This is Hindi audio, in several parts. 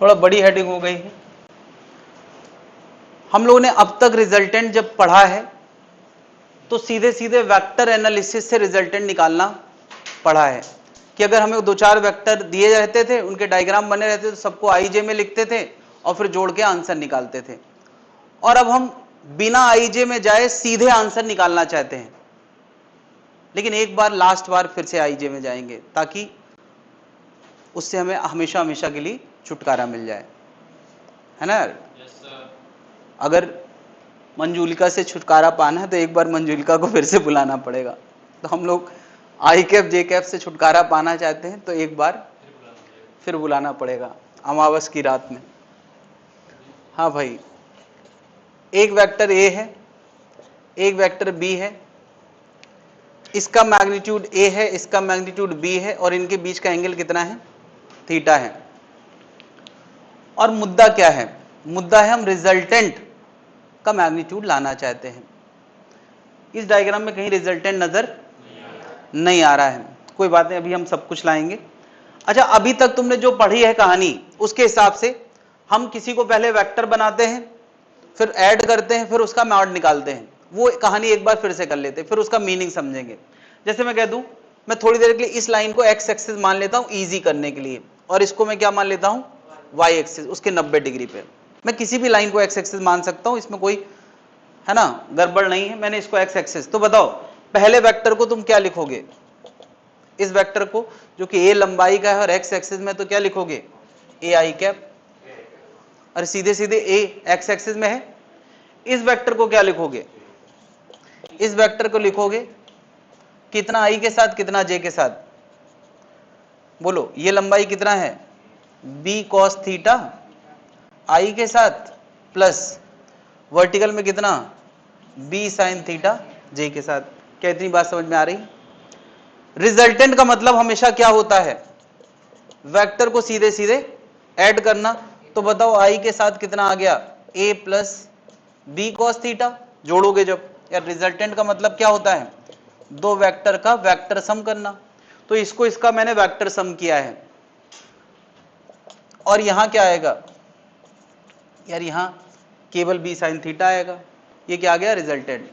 थोड़ा बड़ी हेडिंग हो गई है। हम लोगों ने अब तक रिजल्टेंट जब पढ़ा है तो सीधे सीधे वेक्टर एनालिसिस से रिजल्टेंट निकालना पढ़ा है कि अगर हमें दो चार वेक्टर दिए रहते थे, उनके डायग्राम बने रहते तो सबको आईजे में लिखते थे और फिर जोड़ के आंसर निकालते थे। और अब हम बिना आईजे में जाए सीधे आंसर निकालना चाहते हैं, लेकिन एक बार लास्ट बार फिर से आईजे में जाएंगे ताकि उससे हमें हमेशा हमेशा के लिए छुटकारा मिल जाए, है ना। अगर मंजूलिका से छुटकारा पाना है तो एक बार मंजूलिका को फिर से बुलाना पड़ेगा। तो हम लोग आई कैप जे कैप से छुटकारा पाना चाहते हैं तो एक बार फिर बुलाना पड़ेगा अमावस की रात में। हाँ भाई, एक वेक्टर ए है, एक वेक्टर बी है, इसका मैग्नीट्यूड ए है, इसका मैग्नीट्यूड बी है, और इनके बीच का एंगल कितना है? थीटा है। और मुद्दा क्या है? मुद्दा है हम रिजल्टेंट का मैग्नीट्यूड लाना चाहते हैं। इस डायग्राम में कहीं रिजल्टेंट नजर नहीं आ रहा है, कोई बात नहीं, अभी हम सब कुछ लाएंगे। अच्छा, अभी तक तुमने जो पढ़ी है कहानी, उसके हिसाब से हम किसी को पहले वेक्टर बनाते हैं, फिर ऐड करते हैं, फिर उसका मॉड निकालते हैं। वो कहानी एक बार फिर से कर लेते हैं, फिर उसका मीनिंग समझेंगे। जैसे मैं कह दूं, मैं थोड़ी देर के लिए इस लाइन को एक्स एक्सिस मान लेता हूं इजी करने के लिए, और इसको मैं क्या मान लेता हूं? वाई एक्सिस, उसके 90 डिग्री पे। मैं किसी भी लाइन को एक्स एक्सिस मान सकता हूं, इसमें कोई, है ना, गड़बड़ नहीं है। मैंने इसको एक्स एक्सिस, तो बताओ पहले वेक्टर को तुम क्या लिखोगे? इस वेक्टर को जो कि ए लंबाई का है और एक्स एक्सिस में, तो क्या लिखोगे? ए आई कैप। और सीधे सीधे ए एक्स एक्सिस में है। इस वेक्टर को क्या लिखोगे? इस वेक्टर को लिखोगे कितना आई के साथ, कितना जे के साथ? बोलो, ये लंबाई कितना है? बी कॉस थीटा आई के साथ, प्लस वर्टिकल में कितना? बी साइन थीटा जे के साथ। क्या इतनी बात समझ में आ रही? रिजल्टेंट का मतलब हमेशा क्या होता है? वेक्टर को सीधे सीधे ऐड करना। तो बताओ आई के साथ कितना आ गया? ए प्लस बी कॉस थीटा। जोड़ोगे जब, यार रिजल्टेंट का मतलब क्या होता है? दो वेक्टर का वेक्टर सम करना। तो इसको इसका मैंने वेक्टर सम किया है। और यहां क्या आएगा? यार यहां केवल बी साइन थीटा आएगा। ये क्या आ गया? रिजल्टेंट।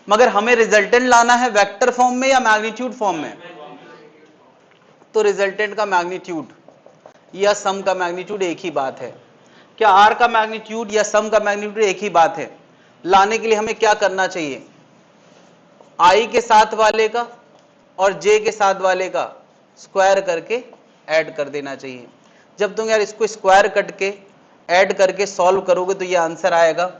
मगर हमें रिजल्टेंट लाना है वेक्टर फॉर्म में या मैग्नीट्यूड फॉर्म में? तो रिजल्टेंट का मैग्नीट्यूड या सम का मैग्नीट्यूड एक ही बात है। क्या आर का मैग्नीट्यूड या सम का मैग्नीट्यूड एक ही बात है? लाने के लिए हमें क्या करना चाहिए? आई के साथ वाले का और जे के साथ वाले का स्क्वायर करके ऐड कर देना चाहिए। जब तुम यार इसको स्क्वायर करके ऐड करके सॉल्व करोगे तो ये आंसर आएगा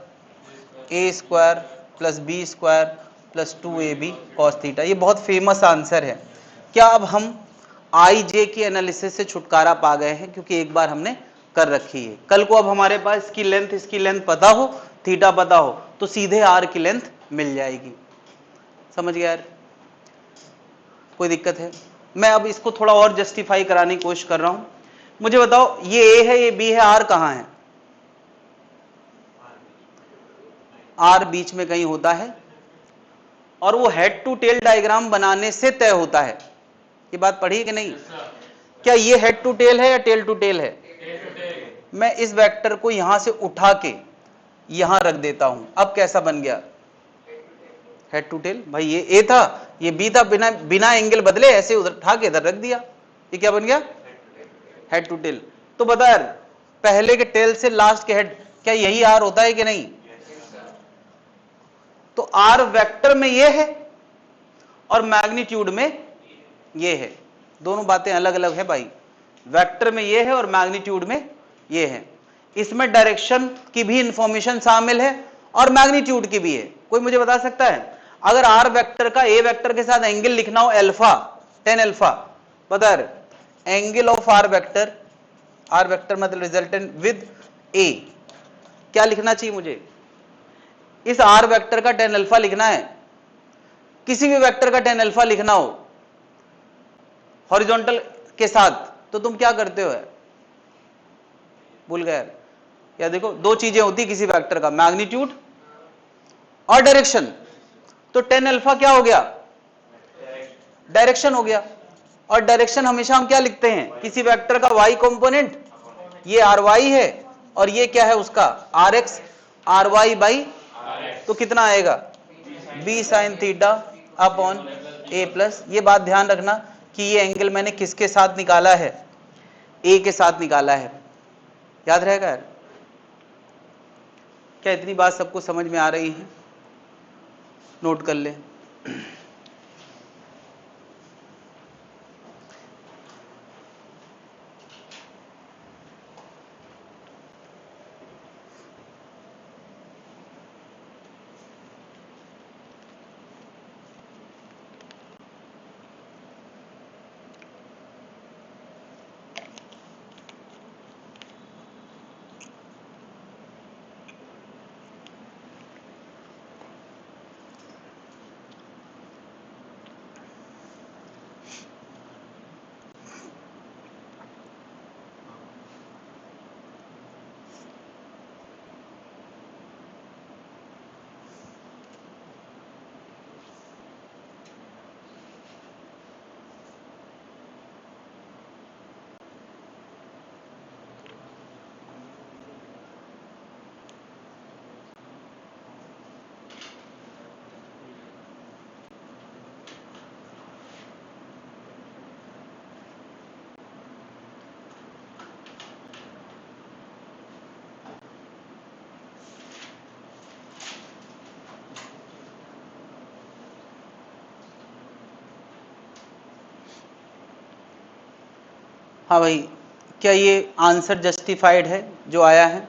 a square plus b square plus 2ab cos theta. ये बहुत फेमस आंसर है। क्या अब हम आई जे की एनालिसिस से छुटकारा पा गए हैं? क्योंकि एक बार हमने कर रखी है। कल को अब हमारे पास इसकी लेंथ पता हो, थीटा पता हो, तो सीधे आर की लेंथ मिल जाएगी। समझ गया यार? कोई दिक्कत है? मैं अब इसको थोड़ा और जस्टिफाई कराने की कोशिश कर रहा हूं। मुझे बताओ, ये ए है, ये बी है, आर कहां है? आर बीच में कहीं होता है, और वो हेड टू टेल डायग्राम बनाने से तय होता है। ये बात पढ़ी कि नहीं? क्या ये हेड टू टेल है या टेल टू टेल है? मैं इस वेक्टर को यहां से उठा के यहां रख देता हूं, अब कैसा बन गया? Head to tail. भाई ये ए था, ये बी था, बिना बिना एंगल बदले ऐसे उधर उठा के इधर रख दिया, ये क्या बन गया? Head to tail. तो बता यार, पहले के टेल से लास्ट के हेड, क्या यही आर होता है कि नहीं? तो आर वेक्टर में ये है और मैग्नीट्यूड में ये है। दोनों बातें अलग अलग है भाई। वेक्टर में ये है और मैग्नीट्यूड में ये है। इसमें डायरेक्शन की भी इंफॉर्मेशन शामिल है और मैग्नीट्यूड की भी है। कोई मुझे बता सकता है, अगर आर वेक्टर का ए वेक्टर के साथ एंगल लिखना हो अल्फा, tan अल्फा, बता एंगल ऑफ आर वेक्टर मतलब रिजल्टेंट विद ए, क्या लिखना चाहिए मुझे? इस आर वेक्टर का tan अल्फा लिखना है। किसी भी वेक्टर का tan अल्फा लिखना हो हॉरिजॉन्टल के साथ, तो तुम क्या करते हो? भूल गए या? देखो, दो चीजें होती किसी वेक्टर का, मैग्नीट्यूड और डायरेक्शन। तो tan अल्फा क्या हो गया? डायरेक्शन हो गया। और डायरेक्शन हमेशा हम क्या लिखते हैं? किसी वेक्टर का y कंपोनेंट ये आर वाई है और ये क्या है उसका R X, R Y by, तो कितना आएगा B sine theta upon A plus. ये बात ध्यान रखना कि ये एंगल मैंने किसके साथ निकाला है, ए के साथ निकाला है, याद रहेगा यार। क्या इतनी बात सबको समझ में आ रही है? नोट कर ले। हाँ भाई, क्या ये आंसर जस्टिफाइड है जो आया है?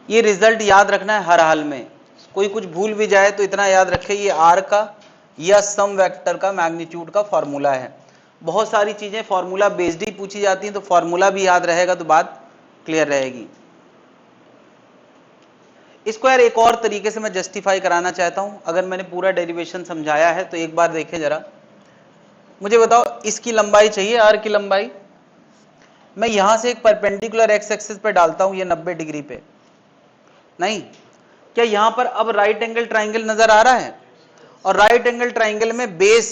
ये रिजल्ट याद रखना है हर हाल में, कोई कुछ भूल भी जाए तो इतना याद रखे ये आर का या सम वेक्टर का मैग्नीट्यूड का फॉर्मूला है। बहुत सारी चीजें फॉर्मूला बेस्ड ही पूछी जाती हैं, तो फॉर्मूला भी याद रहेगा तो बात क्लियर रहेगी। इसको यार एक और तरीके से मैं जस्टिफाई कराना चाहता हूं, अगर मैंने पूरा डेरिवेशन समझाया है तो एक बार देखें जरा। मुझे बताओ, इसकी लंबाई चाहिए आर की लंबाई, मैं यहां से एक परपेंडिकुलर एक्स एक्सिस पे डालता हूं, ये 90 डिग्री पे, नहीं क्या यहां पर अब राइट एंगल ट्राइंगल नजर आ रहा है? और राइट एंगल ट्राइंगल में बेस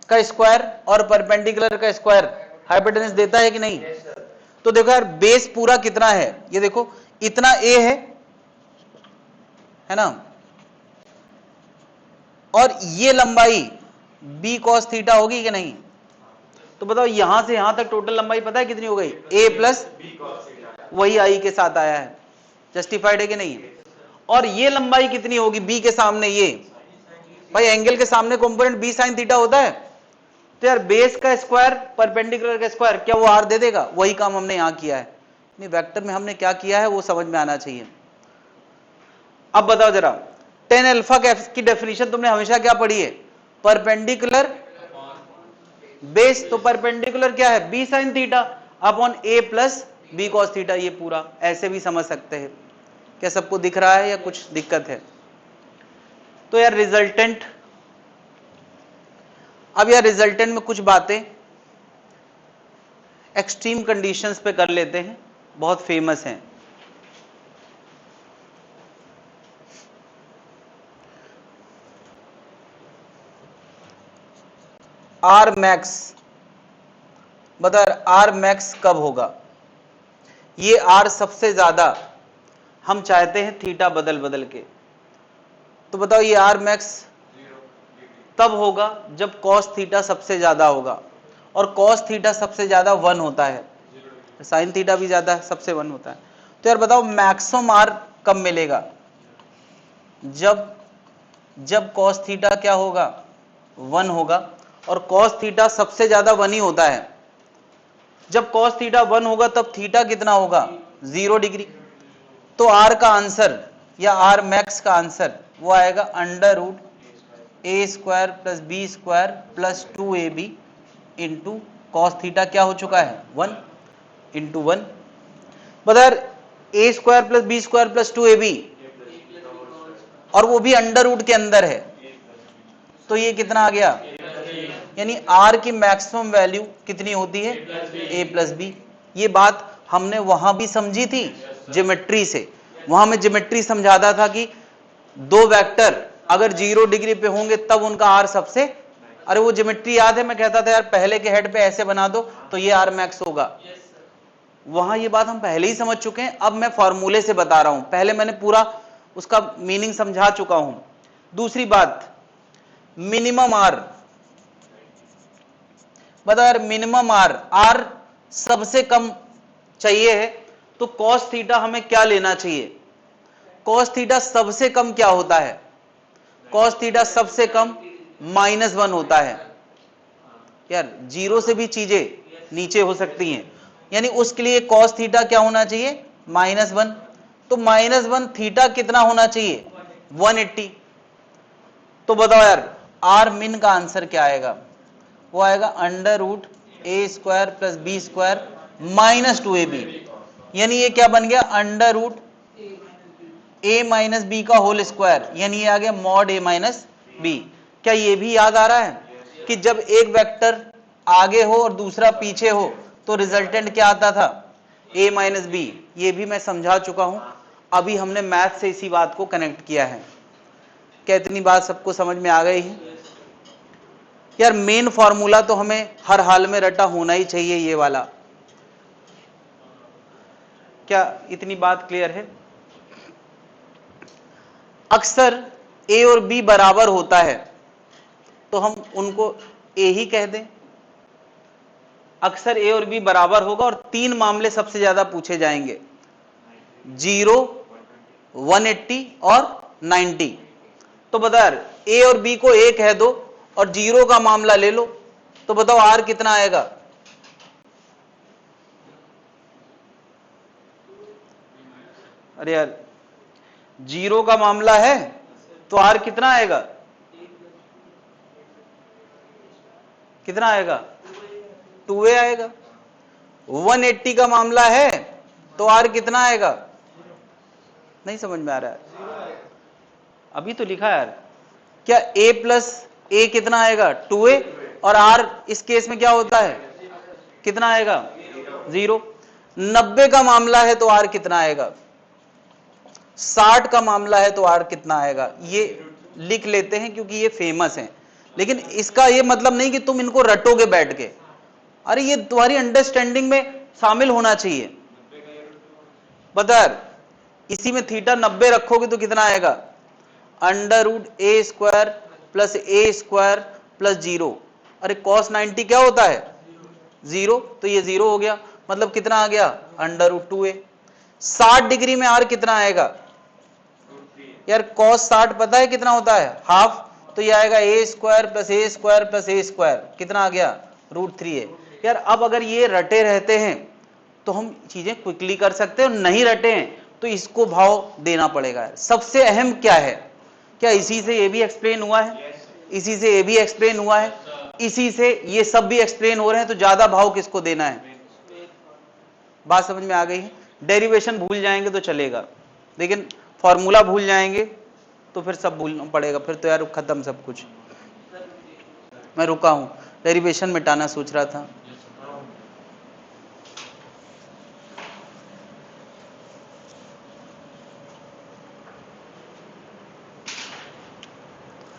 का स्क्वायर और परपेंडिकुलर का स्क्वायर हाइपोटेनस देता है कि नहीं? तो देखो यार, बेस पूरा कितना है, ये देखो इतना ए है ना, और ये लंबाई बी कॉस थीटा होगी कि नहीं? तो बताओ यहां से यहां तक टोटल लंबाई पता है कितनी हो गई? ए प्लस वही आई के साथ आया है, जस्टिफाइड है कि नहीं? और ये लंबाई कितनी होगी बी के सामने? ये भाई एंगल के सामने कंपोनेंट बी साइन थीटा होता है, तो यार बेस का स्क्वायर परपेंडिकुलर का स्क्वायर, क्या वो आर दे देगा? वही काम हमने यहां किया है। नहीं, वेक्टर में हमने क्या किया है वो समझ में आना चाहिए। अब बताओ जरा, टेन अल्फा की डेफिनेशन तुमने हमेशा क्या पढ़ी है? परपेंडिकुलर बेस, तो परपेंडिकुलर क्या है? B sine theta upon A plus B cos theta. ये पूरा ऐसे भी समझ सकते हैं। क्या सबको दिख रहा है या कुछ दिक्कत है? तो यार रिजल्टेंट, अब यार रिजल्टेंट में कुछ बातें एक्सट्रीम कंडीशंस पे कर लेते हैं, बहुत फेमस हैं। आर मैक्स, बता आर मैक्स कब होगा? ये आर सबसे ज्यादा हम चाहते हैं थीटा बदल बदल के, तो बताओ ये आर मैक्स तब होगा जब कॉस थीटा सबसे ज्यादा होगा, और कॉस थीटा सबसे ज्यादा 1 होता है, साइन थीटा भी ज्यादा सबसे 1 होता है। तो यार बताओ मैक्सिमम आर कब मिलेगा? जब कॉस थीटा क्या होगा? 1 होगा, और कॉस थीटा सबसे ज्यादा 1 ही होता है। जब कॉस थीटा 1 होगा तब थीटा कितना होगा? 0 डिग्री। तो आर का आंसर या आर मैक्स का आंसर वो आएगा under root a square plus b square plus 2ab into cos theta क्या हो चुका है? 1 इंटू 1। बता a square plus b square plus 2ab, और वो भी अंडर रूट के अंदर है, तो ये कितना आ गया? यानी आर की मैक्सिमम वैल्यू कितनी होती है? ए प्लस बी। ये बात हमने वहां भी समझी थी ज्योमेट्री से। वहां मैं ज्योमेट्री समझाता था कि दो वेक्टर अगर 0 डिग्री पे होंगे तब उनका आर सबसे, अरे वो ज्योमेट्री याद है? मैं कहता था यार पहले के हेड पे ऐसे बना दो तो ये आर मैक्स होगा, वहां ये बात हम पहले ही समझ चुके हैं, अब मैं फॉर्मूले से बता रहा हूं, पहले मैंने पूरा उसका मीनिंग समझा चुका हूं। दूसरी बात, मिनिमम आर, बता यार मिनिमम आर, आर सबसे कम चाहिए है, तो कॉस थीटा हमें क्या लेना चाहिए? कॉस थीटा सबसे कम क्या होता है? कॉस थीटा सबसे कम -1 होता है। यार जीरो से भी चीजें नीचे हो सकती हैं, यानी उसके लिए कॉस थीटा क्या होना चाहिए? -1। तो -1 थीटा कितना होना चाहिए? 180। तो बताओ यार आर मिन का आंसर क्या आएगा? वो आएगा √a² + b² -2ab। यानी ये क्या बन गया? √a - b का होल स्क्वायर, यानी ये आ गया mod a - b। क्या ये भी याद आ रहा है कि जब एक वेक्टर आगे हो और दूसरा पीछे हो तो रिजल्टेंट क्या आता था? a - b। ये भी मैं समझा चुका हूं, अभी हमने मैथ से इसी बात को कनेक्ट किया है। क्या इतनी बात सबको समझ में आ गई है? यार मेन फॉर्मूला तो हमें हर हाल में रटा होना ही चाहिए, ये वाला। क्या इतनी बात क्लियर है? अक्सर a और b बराबर होता है तो हम उनको a ही कह दें। अक्सर a और b बराबर होगा और 3 मामले सबसे ज्यादा पूछे जाएंगे, 0, 180 और 90। तो बता यार a और b को a कह दो और 0 का मामला ले लो, तो बताओ r कितना आएगा? अरे यार 0 का मामला है तो r कितना आएगा? कितना आएगा? 2a आएगा। 180 का मामला है तो r कितना आएगा? नहीं समझ में आ रहा है? अभी तो लिखा है यार। क्या a + a कितना आएगा? 2a। और r इस केस में क्या होता है? कितना आएगा? 0। 90 का मामला है तो r कितना आएगा? 60 का मामला है तो r कितना आएगा? ये लिख लेते हैं क्योंकि ये फेमस है, लेकिन इसका ये मतलब नहीं कि तुम इनको रटोगे बैठ के। अरे ये तुम्हारी अंडरस्टैंडिंग में शामिल होना चाहिए। बता यार इसी में थीटा 90 रखोगे तो कितना आएगा? √a² + a² + 0। अरे cos 90 क्या होता है? 0, तो ये 0 हो गया, मतलब कितना आ गया? √2a। 60 डिग्री में r कितना आएगा? यार cos 60 पता है कितना होता है? हाफ। तो ये आएगा a² + a² + a², कितना आ गया? √3a। यार अब अगर ये रटे रहते हैं तो हम चीजें क्विकली कर सकते हैं, और नहीं रटे हैं तो इसको भाव देना पड़ेगा। सबसे अहम क्या है? क्या इसी से ये भी एक्सप्लेन हुआ है, इसी से ये भी एक्सप्लेन हुआ है, इसी से ये सब भी एक्सप्लेन हो रहे हैं, तो ज्यादा भाव किसको देना है? बात समझ में आ गई है? डेरिवेशन भूल जाएंगे तो चलेगा, लेकिन फॉर्मूला भूल जाएंगे तो फिर सब भूलना पड़ेगा, फिर तो यार खत्म सब कुछ। मैं रुका हूं, डेरिवेशन मिटाना सोच रहा था।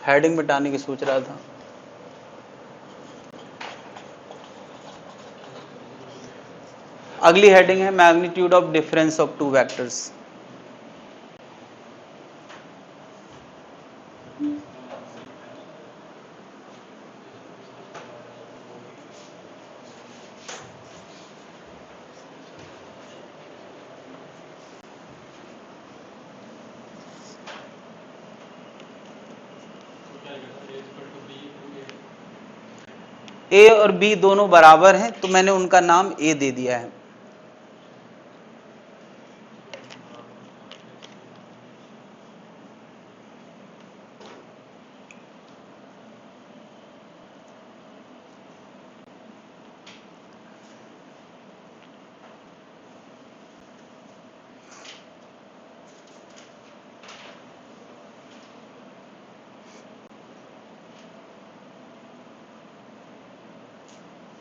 हेडिंग मिटाने की सोच रहा था। अगली हेडिंग है magnitude of difference of two vectors. A और बी दोनों बराबर हैं तो मैंने उनका नाम ए दे दिया है।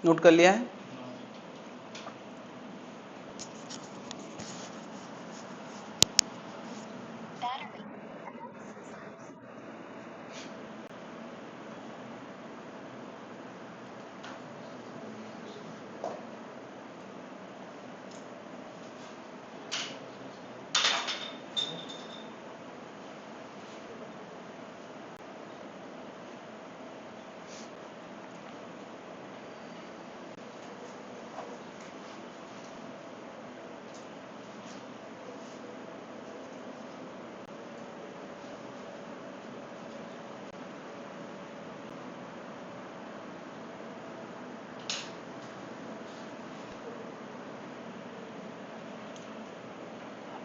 नोट कर लिया है?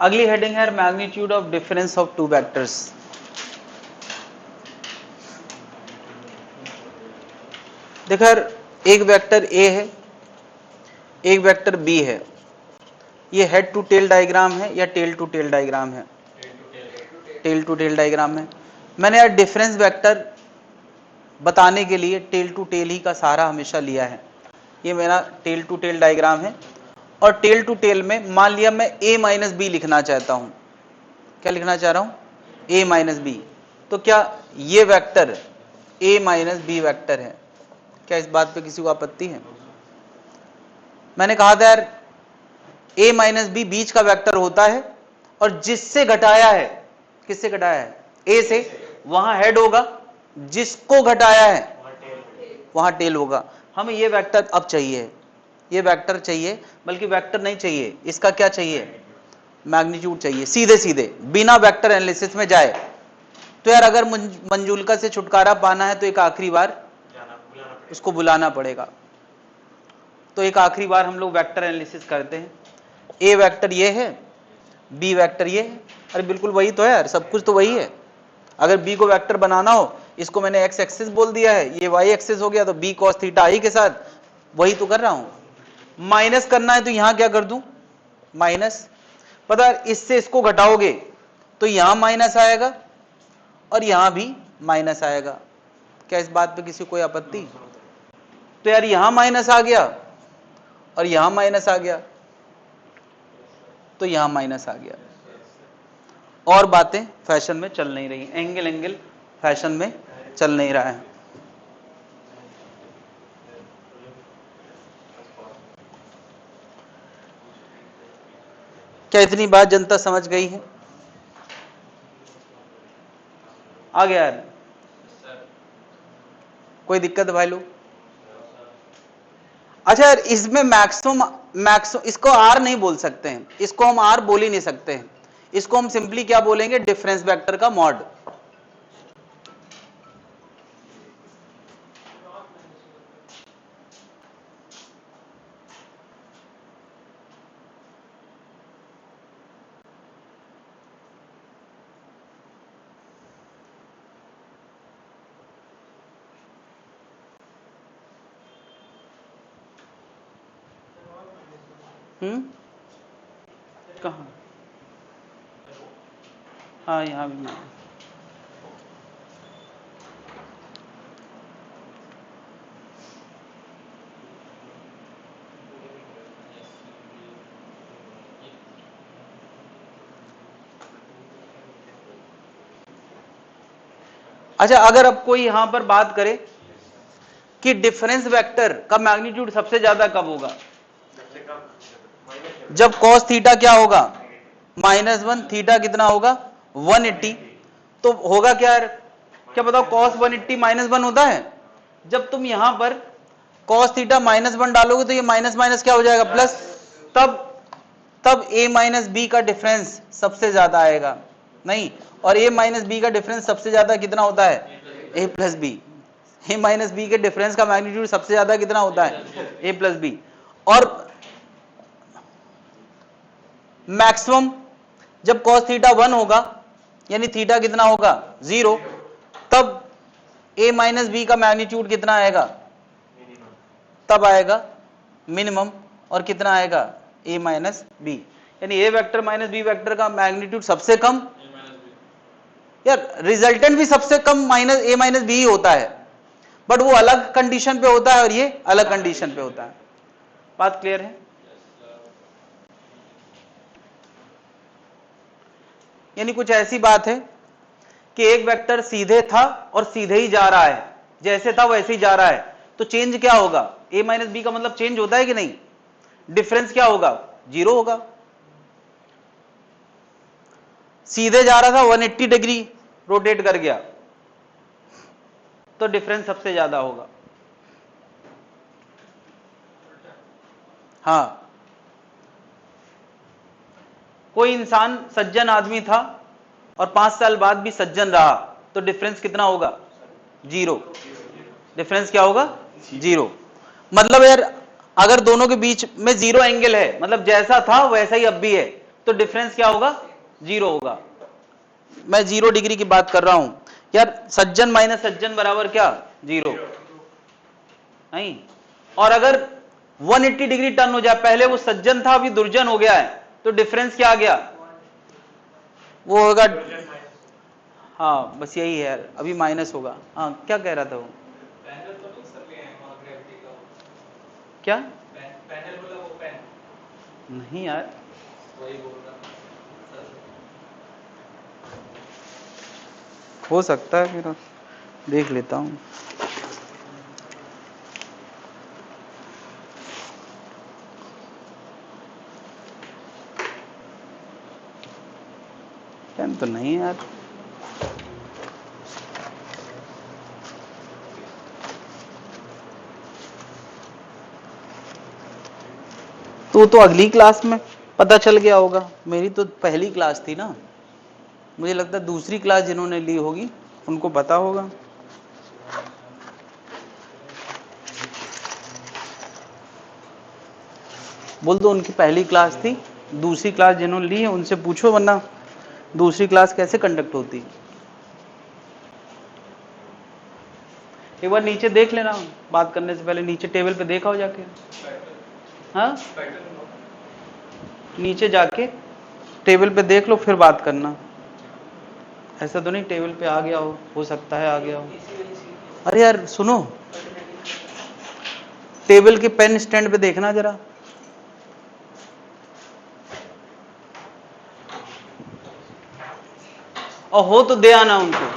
अगली हेडिंग है magnitude of difference of two vectors. देखो यार, एक वेक्टर ए है, एक वेक्टर बी है। ये हेड टू टेल डायग्राम है या टेल टू टेल डायग्राम है? टेल टू टेल डायग्राम है। मैंने यार डिफरेंस वेक्टर बताने के लिए टेल टू टेल ही का सहारा हमेशा लिया है। ये मेरा टेल टू टेल डायग्राम है, और टेल टू टेल में मान लिया मैं a माइनस बी लिखना चाहता हूं। क्या लिखना चाह रहा हूं? a minus B. तो क्या ये vector a minus B vector है? क्या इस बात पे किसी को आपत्ति है? मैंने कहा था यार a माइनस बी बीच का वेक्टर होता है, और जिससे घटाया है, किससे घटाया है? a से, वहां हेड होगा, जिसको घटाया है वहां टेल होगा। हमें ये वेक्टर अब चाहिए, ये वेक्टर चाहिए, बल्कि वेक्टर नहीं चाहिए, इसका क्या चाहिए? मैग्नीट्यूड चाहिए। सीधे सीधे बिना वेक्टर एनालिसिस में जाए तो यार अगर मंजूलका से छुटकारा पाना है तो एक आखिरी बार उसको बुलाना पड़ेगा। तो एक आखिरी बार हम लोग वेक्टर एनालिसिस करते हैं। ए वेक्टर ये है, बी वेक्टर ये है। अरे बिल्कुल वही तो है यार, सब कुछ तो वही है। अगर बी को वेक्टर बनाना हो, इसको मैंने एक्स एक्सिस बोल दिया है, ये वाई एक्सिस हो गया, तो बी कॉस थीटा आई के साथ वही तो कर रहा हूं। माइनस करना है तो यहां क्या कर दूं? माइनस। पता है इससे इसको घटाओगे तो यहां माइनस आएगा और यहां भी माइनस आएगा। क्या इस बात पे किसी कोई आपत्ति? तो यार यहां माइनस आ गया और यहां माइनस आ गया, तो यहां माइनस आ गया, और बातें फैशन में चल नहीं रही। एंगल एंगल फैशन में चल नहीं रहा है। क्या इतनी बात जनता समझ गई है? आ गया यार? कोई दिक्कत भाई लोग? अच्छा यार, इसमें मैक्सिमम इसको आर नहीं बोल सकते हैं, इसको हम आर बोल ही नहीं सकते हैं। इसको हम सिंपली क्या बोलेंगे? डिफरेंस वेक्टर का मॉड। कहाँ? हाँ यहाँ भी नहीं। अच्छा, अगर अब कोई यहां पर बात करे कि डिफरेंस वेक्टर का मैग्नीट्यूड सबसे ज्यादा कब होगा? जब कॉस थीटा क्या होगा? -1, थीटा कितना होगा? 180। तो होगा क्या यार? क्या बताओ, कॉस 180 -1 होता है। जब तुम यहां पर कॉस थीटा -1 डालोगे तो ये माइनस माइनस क्या हो जाएगा? प्लस। तब a माइनस बी का डिफरेंस सबसे ज्यादा आएगा। नहीं, और a माइनस बी का डिफरेंस सबसे ज्यादा कितना होता है? a plus B. a minus B के डिफरेंस का मैग्नीट्यूड सबसे ज्यादा कितना होता है? a plus B. और मैक्सिमम जब कॉस थीटा 1 होगा, यानी थीटा कितना होगा? 0, तब a माइनस बी का मैग्नीट्यूड कितना आएगा? तब आएगा मिनिमम। और कितना आएगा? a minus B. यानी a vector minus B vector का मैग्नीट्यूड सबसे कम, यार रिजल्टेंट भी सबसे कम a माइनस बी ही होता है, बट वो अलग कंडीशन पे होता है और ये अलग कंडीशन पे होता है। बात क्लियर है? यानी कुछ ऐसी बात है कि एक वेक्टर सीधे था और सीधे ही जा रहा है, जैसे था वैसे ही जा रहा है, तो चेंज क्या होगा? a माइनस बी का मतलब चेंज होता है कि नहीं? डिफरेंस क्या होगा? 0 होगा। सीधे जा रहा था, 180 डिग्री रोटेट कर गया, तो डिफरेंस सबसे ज्यादा होगा। हाँ, कोई इंसान सज्जन आदमी था और 5 साल बाद भी सज्जन रहा, तो डिफरेंस कितना होगा? 0। डिफरेंस क्या होगा? 0। मतलब यार अगर दोनों के बीच में 0 एंगल है, मतलब जैसा था वैसा ही अब भी है, तो डिफरेंस क्या होगा, 0 होगा। मैं 0 डिग्री की बात कर रहा हूं यार, सज्जन माइनस सज्जन बराबर क्या, 0 नहीं। और अगर 180 डिग्री टर्न हो जाए, पहले वो सज्जन था अभी दुर्जन हो गया है, तो डिफरेंस क्या आ गया, वो होगा, हाँ बस यही है यार, अभी माइनस होगा। हाँ क्या कह रहा था वो, पैनल तो नहीं सर ले आए वहां ग्रेविटी का, क्या पैनल बोला, वो पैन नहीं यार, वही बोल रहा हो सकता है, फिर देख लेता हूँ। पेन तो नहीं है यार, तो अगली क्लास में पता चल गया होगा, मेरी तो पहली क्लास थी ना, मुझे लगता है दूसरी क्लास जिन्होंने ली होगी उनको पता होगा। बोल दो उनकी पहली क्लास थी, दूसरी क्लास जिन्होंने ली है उनसे पूछो, वरना दूसरी क्लास कैसे कंडक्ट होती। एक बार नीचे देख लेना, बात करने से पहले नीचे टेबल पे देखा हो जाके, हाँ नीचे जाके टेबल पे देख लो फिर बात करना, ऐसा तो नहीं टेबल पे आ गया हो सकता है आ गया हो। अरे यार सुनो, टेबल के पेन स्टैंड पे देखना जरा, और हो तो दे आना उनको।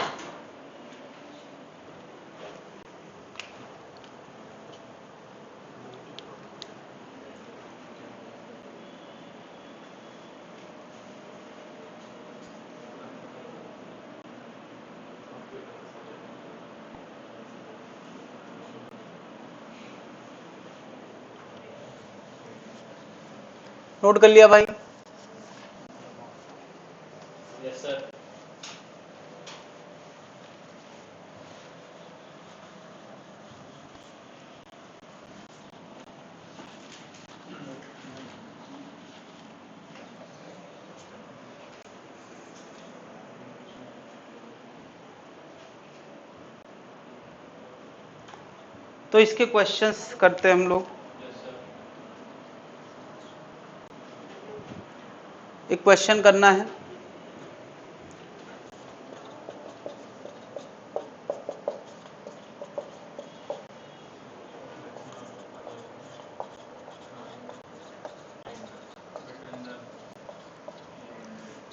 नोट कर लिया भाई, यस सर। तो इसके क्वेश्चंस करते हैं हम लोग। एक क्वेश्चन करना है,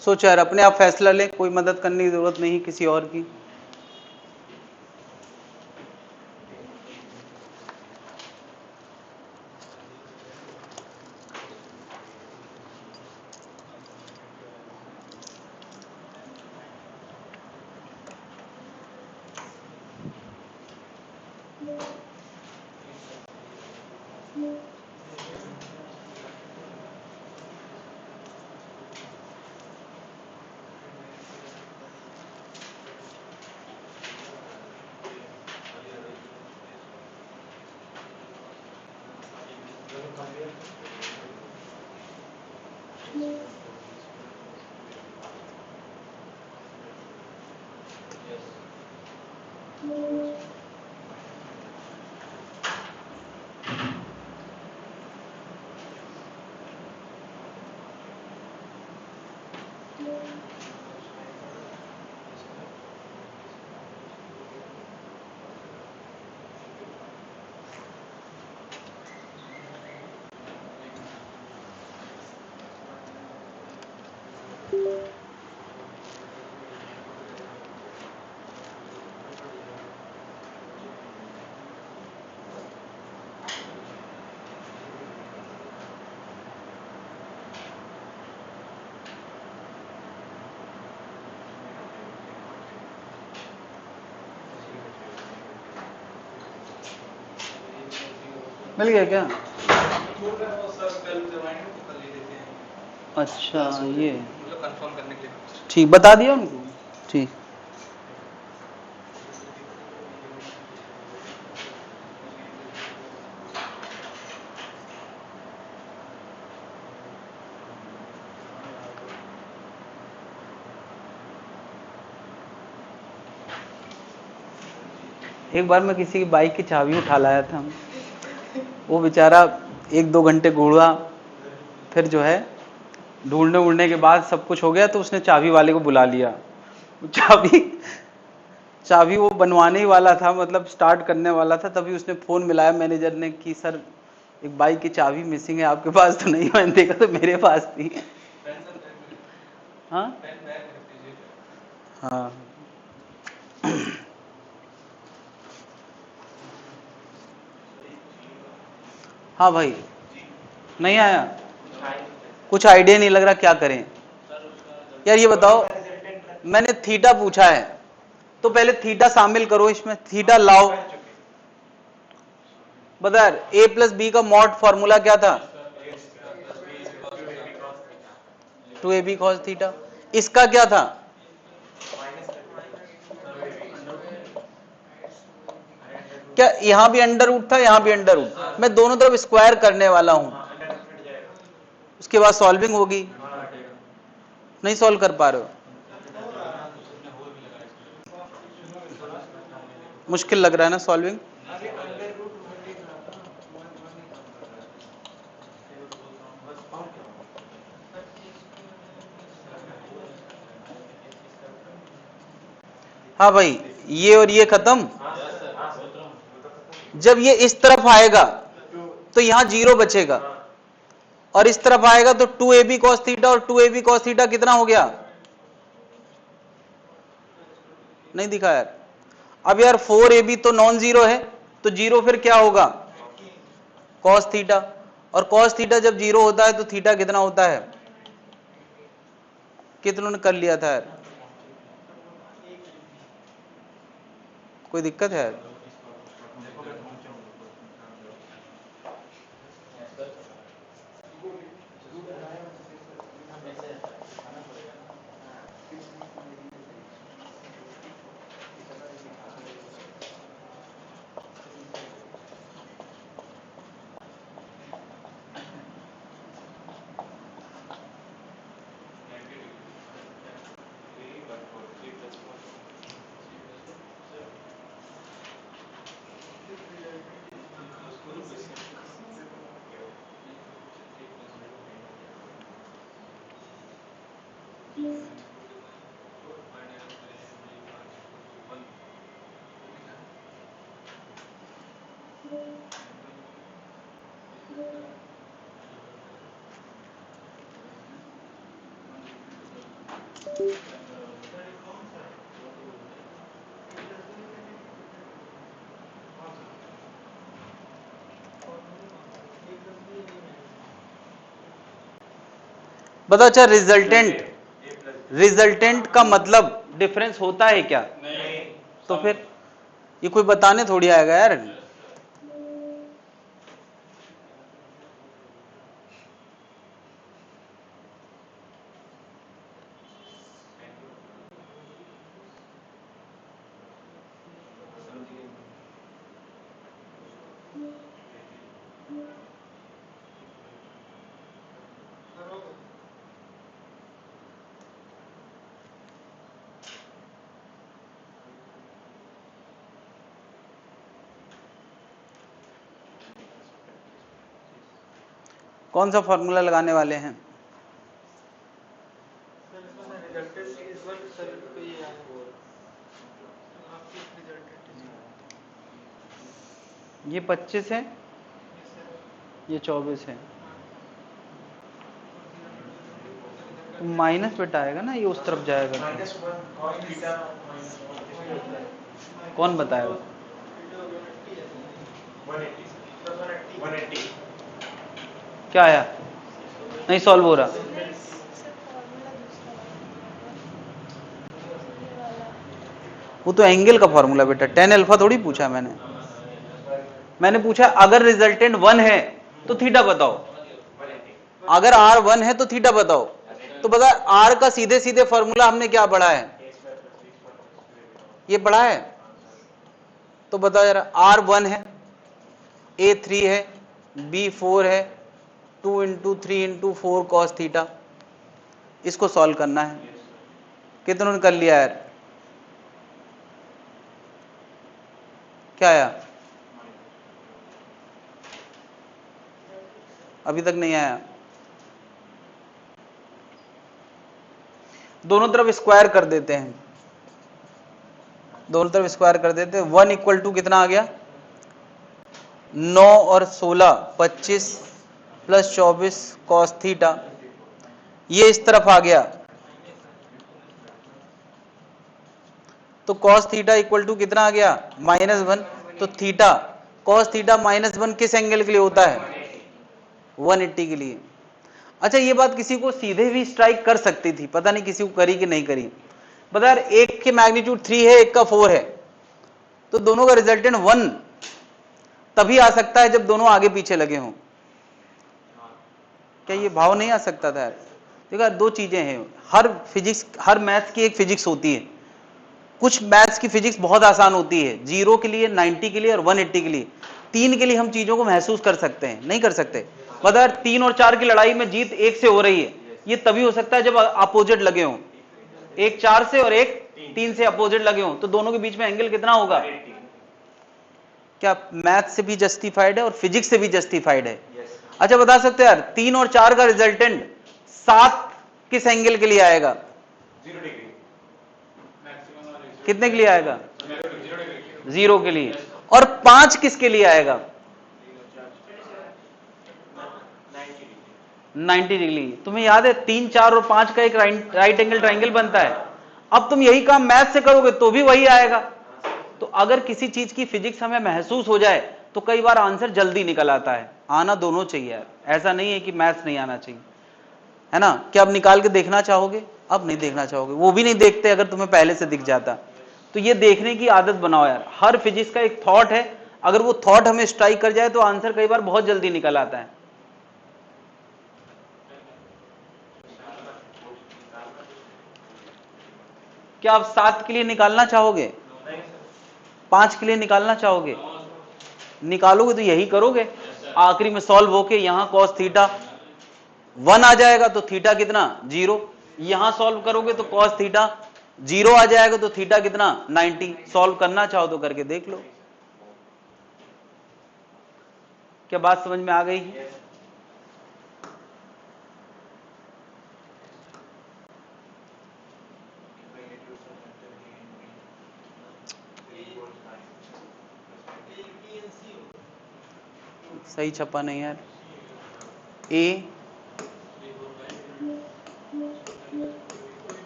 सोचो यार, अपने आप फैसला ले, कोई मदद करने की जरूरत नहीं किसी और की। मिल गया क्या? अच्छा ये मतलब कंफर्म करने के लिए, ठीक बता दिया उनको, ठीक। एक बार मैं किसी की बाइक की चाबी उठा लाया था, वो बेचारा 1-2 घंटे घूरा, फिर जो है ढूंढने उड़ने के बाद सब कुछ हो गया तो उसने चाबी वाले को बुला लिया। चाबी वो बनवाने ही वाला था, मतलब स्टार्ट करने वाला था, तभी उसने फोन मिलाया मैनेजर ने कि सर एक बाइक की चाबी मिसिंग है, आपके पास तो नहीं? मैंने देखा तो मेरे पास थी। हाँ हाँ हाँ भाई, नहीं आया, कुछ आइडिया नहीं लग रहा क्या करें यार। ये बताओ, मैंने थीटा पूछा है तो पहले थीटा शामिल करो इसमें, थीटा लाओ। बता यार, ए प्लस बी का मॉड फॉर्मूला क्या था? 2ab cos theta. इसका क्या था? क्या यहां भी अंडर रूट था, यहां भी अंडर रूट? मैं दोनों तरफ स्क्वायर करने वाला हूं, उसके बाद सॉल्विंग होगी। नहीं सॉल्व कर पा रहे हो? मुश्किल लग रहा है ना सॉल्विंग? हाँ भाई, ये और ये खत्म। जब ये इस तरफ आएगा तो यहां 0 बचेगा, और इस तरफ आएगा तो 2ab cos थीटा, और 2ab cos थीटा कितना हो गया? नहीं दिखा यार। अब यार 4ab तो नॉन जीरो है, तो जीरो फिर क्या होगा? cos theta. और cos थीटा जब जीरो होता है तो थीटा कितना होता है? कितनों ने कर लिया था यार? कोई दिक्कत है यार? बताओ। अच्छा, रिजल्टेंट का मतलब डिफरेंस होता है क्या? नहीं। तो फिर ये कोई बताने थोड़ी आएगा यार। कौन सा फॉर्मूला लगाने वाले हैं? ये 25 है, ये 24 है, तो माइनस बेटा आएगा ना, ये उस तरफ जाएगा तो। कौन बताएगा? क्या आया? नहीं सॉल्व हो रहा। वो तो एंगल का फॉर्मूला बेटा, tan अल्फा थोड़ी पूछा मैंने पूछा अगर रिजल्टेंट 1 है तो थीटा बताओ, अगर r 1 है तो थीटा बताओ। तो बता, r का सीधे सीधे फॉर्मूला हमने क्या पढ़ा है? ये पढ़ा है। तो बताओ जरा, r 1 है, a 3 है, b 4 है, 2 इंटू 3 इंटू 4 कॉस थीटा। इसको सॉल्व करना है। कितनों ने कर लिया यार? क्या आया? अभी तक नहीं आया। दोनों तरफ स्क्वायर कर देते हैं, दोनों तरफ स्क्वायर कर देते हैं। 1 इक्वल टू कितना आ गया? 9 और 16 25 प्लस 24 कॉस थीटा। ये इस तरफ आ गया तो कॉस थीटा इक्वल टू कितना आ गया? -1। तो थीटा कॉस थीटा -1 किस एंगल के लिए होता है? 180 के लिए। अच्छा, ये बात किसी को सीधे भी स्ट्राइक कर सकती थी, पता नहीं किसी को करी कि नहीं करी। बता यार, एक के मैग्नीट्यूड 3 है, एक का 4 है, तो दोनों का रिजल्टेंट 1 तभी आ सकता है जब दोनों आगे पीछे लगे हों। क्या ये भाव नहीं आ सकता था यार? देखो, दो चीजें हैं, हर फिजिक्स, हर मैथ्स की एक फिजिक्स होती है। कुछ मैथ्स की फिजिक्स बहुत आसान होती है, 0 के लिए, 90 के लिए और 180 के लिए। 3 के लिए हम चीजों को महसूस कर सकते हैं, नहीं कर सकते? बता यार, 3 और 4 की लड़ाई में जीत 1 से हो रही है, ये तभी हो सकता है जब अपोजिट लगे हों। एक 4 से और एक 3 से अपोजिट लगे हों, तो दोनों के बीच में एंगल कितना होगा? क्या मैथ से भी जस्टिफाइड है और फिजिक्स से भी जस्टिफाइड है? अच्छा, बता सकते हैं यार, 3 और 4 का रिजल्टेंट 7 किस एंगल के लिए आएगा? 0 डिग्री। कितने के लिए आएगा? 0 के लिए। और 5 किसके लिए आएगा? 90 डिग्री। तुम्हें याद है 3, 4 और 5 का एक राइट एंगल ट्राइंगल बनता है। अब तुम यही काम मैथ से करोगे तो भी वही आएगा। तो अगर किसी चीज की फिजिक्स हमें महसूस हो जाए तो कई बार आंसर जल्दी निकल आता है। आना दोनों चाहिए यार, ऐसा नहीं है कि मैथ्स नहीं आना चाहिए, है ना? क्या अब निकाल के देखना चाहोगे? अब नहीं देखना चाहोगे, वो भी नहीं देखते अगर तुम्हें पहले से दिख जाता। तो ये देखने की आदत बनाओ यार। हर फिजिक्स का एक थॉट है, अगर वो थॉट हमें स्ट्राइक कर जाए तो आंसर कई बार बहुत जल्दी निकल आता है। क्या आप 7 के लिए निकालना चाहोगे? 5 के लिए निकालना चाहोगे? निकालोगे तो यही करोगे, आखिरी में सॉल्व होके यहां कॉस थीटा 1 आ जाएगा तो थीटा कितना? 0। यहां सॉल्व करोगे तो कॉस थीटा 0 आ जाएगा तो थीटा कितना? 90। सॉल्व करना चाहो तो करके देख लो। क्या बात समझ में आ गई? सही छपा नहीं यार।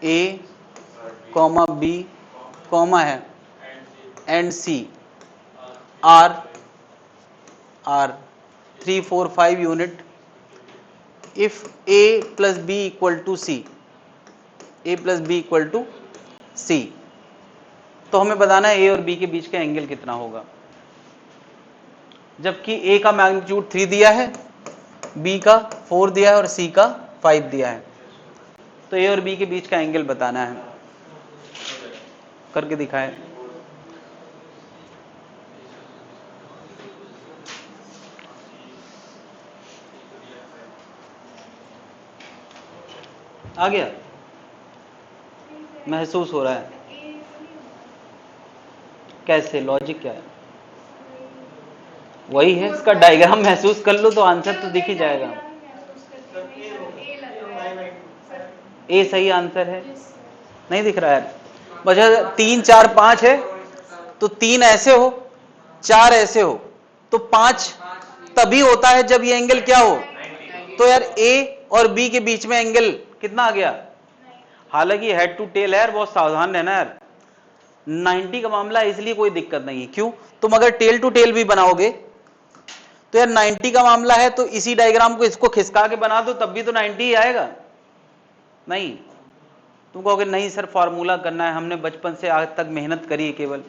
ए कॉमा बी कॉमा है and c are 3, 4, 5 unit if a plus b equal to c, a plus b equal to c. तो हमें बताना है ए और बी के बीच का एंगल कितना होगा। जबकि ए का मैग्नीट्यूड 3 दिया है, बी का 4 दिया है और सी का 5 दिया है, तो ए और बी के बीच का एंगल बताना है। करके दिखाएं। आ गया? महसूस हो रहा है? कैसे? लॉजिक क्या है? वही है, इसका डायग्राम महसूस कर लो तो आंसर तो दिख ही जाएगा। ए सही आंसर है? नहीं दिख रहा है? बचा 3, 4, 5 है, तो 3 ऐसे हो, 4 ऐसे हो, तो 5 तभी होता है जब ये एंगल क्या हो? तो यार ए और बी के बीच में एंगल कितना आ गया? हालांकि हेड टू टेल है यार, बहुत सावधान रहना यार। 90 का मामला है इसलिए कोई दिक्कत नहीं है। क्यों? तुम अगर टेल टू टेल भी बनाओगे तो यार 90 का मामला है तो इसी डायग्राम को इसको खिसका के बना दो तब भी तो 90 ही आएगा। नहीं, तुम कहोगे नहीं सर फॉर्मूला करना है, हमने बचपन से आज तक मेहनत करी है, केवल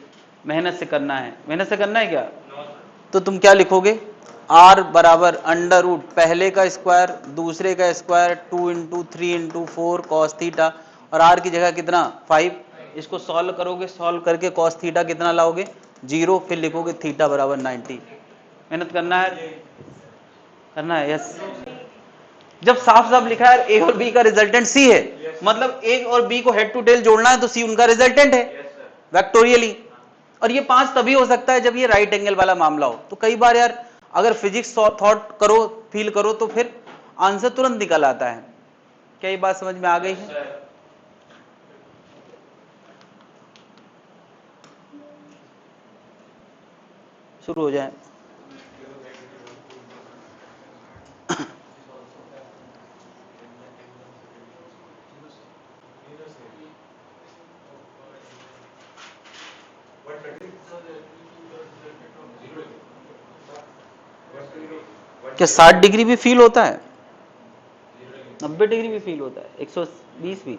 मेहनत से करना है। मेहनत से करना है क्या? तो तुम क्या लिखोगे? r बराबर अंडर रूट पहले का स्क्वायर दूसरे का square 2 into 3 into 4 cos theta, और r की जगह कितना? 5। इसको सॉल्व करोगे, सॉल्व करके कॉस थीटा कितना लाओगे? 0। फिर लिखोगे थीटा बराबर 90। मेहनत करना है? करना है? यस। जब साफ साफ लिखा है ए और बी का रिजल्टेंट सी है, मतलब ए और बी को हेड टू टेल जोड़ना है तो सी उनका रिजल्टेंट है वेक्टोरियली। और ये 5 तभी हो सकता है जब ये राइट एंगल वाला मामला हो। तो कई बार यार अगर फिजिक्स थॉट करो, फील करो, तो फिर आंसर तुरंत निकल आता है। क्या ये बात समझ में आ गई है? शुरू हो जाए। क्या 60 डिग्री भी फील होता है? 90 डिग्री भी फील होता है? 120 भी?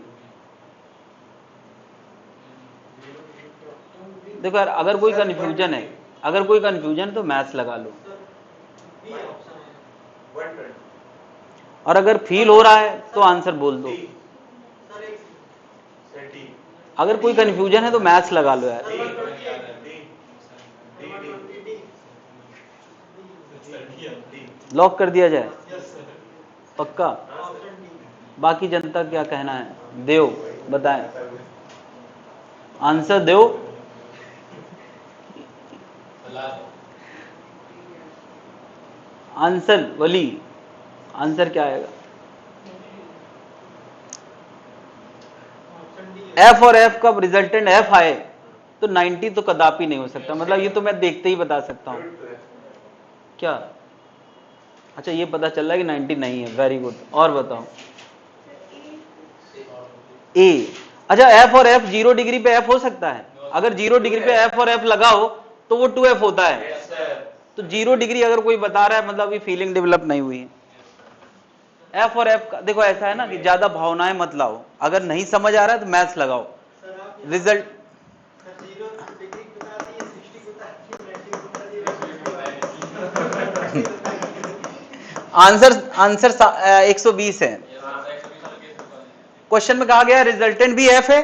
देखो यार, अगर कोई कंफ्यूजन है, अगर कोई कंफ्यूजन तो मैथ्स लगा लो। और अगर फील हो रहा है तो आंसर बोल दो। अगर कोई कंफ्यूजन है तो मैथ्स लगा लो यार। लॉक कर दिया जाए? पक्का? बाकी जनता क्या कहना है? देव बताएं, आंसर दो। आंसर वली, आंसर क्या आएगा? एफ और एफ का रिजल्टेंट एफ आए तो 90 तो कदापि नहीं हो सकता। मतलब ये तो मैं देखते ही बता सकता हूं। क्या? अच्छा, ये पता चल रहा है कि 90 नहीं है। Very good. और बताओ। ए। अच्छा, एफ और एफ 0 डिग्री पे एफ हो सकता है? अगर 0 डिग्री पे एफ और एफ लगाओ तो वो 2f होता है। तो 0 डिग्री अगर कोई बता रहा है मतलब अभी फीलिंग डेवलप नहीं हुई है। एफ और एफ का देखो ऐसा है ना कि ज्यादा भावनाएं मत लाओ। अगर नहीं समझ आ रहा है तो मैथ्स लगाओ। रिजल्ट आंसर आंसर 120 है। क्वेश्चन में कहा गया रिजल्टेंट भी एफ है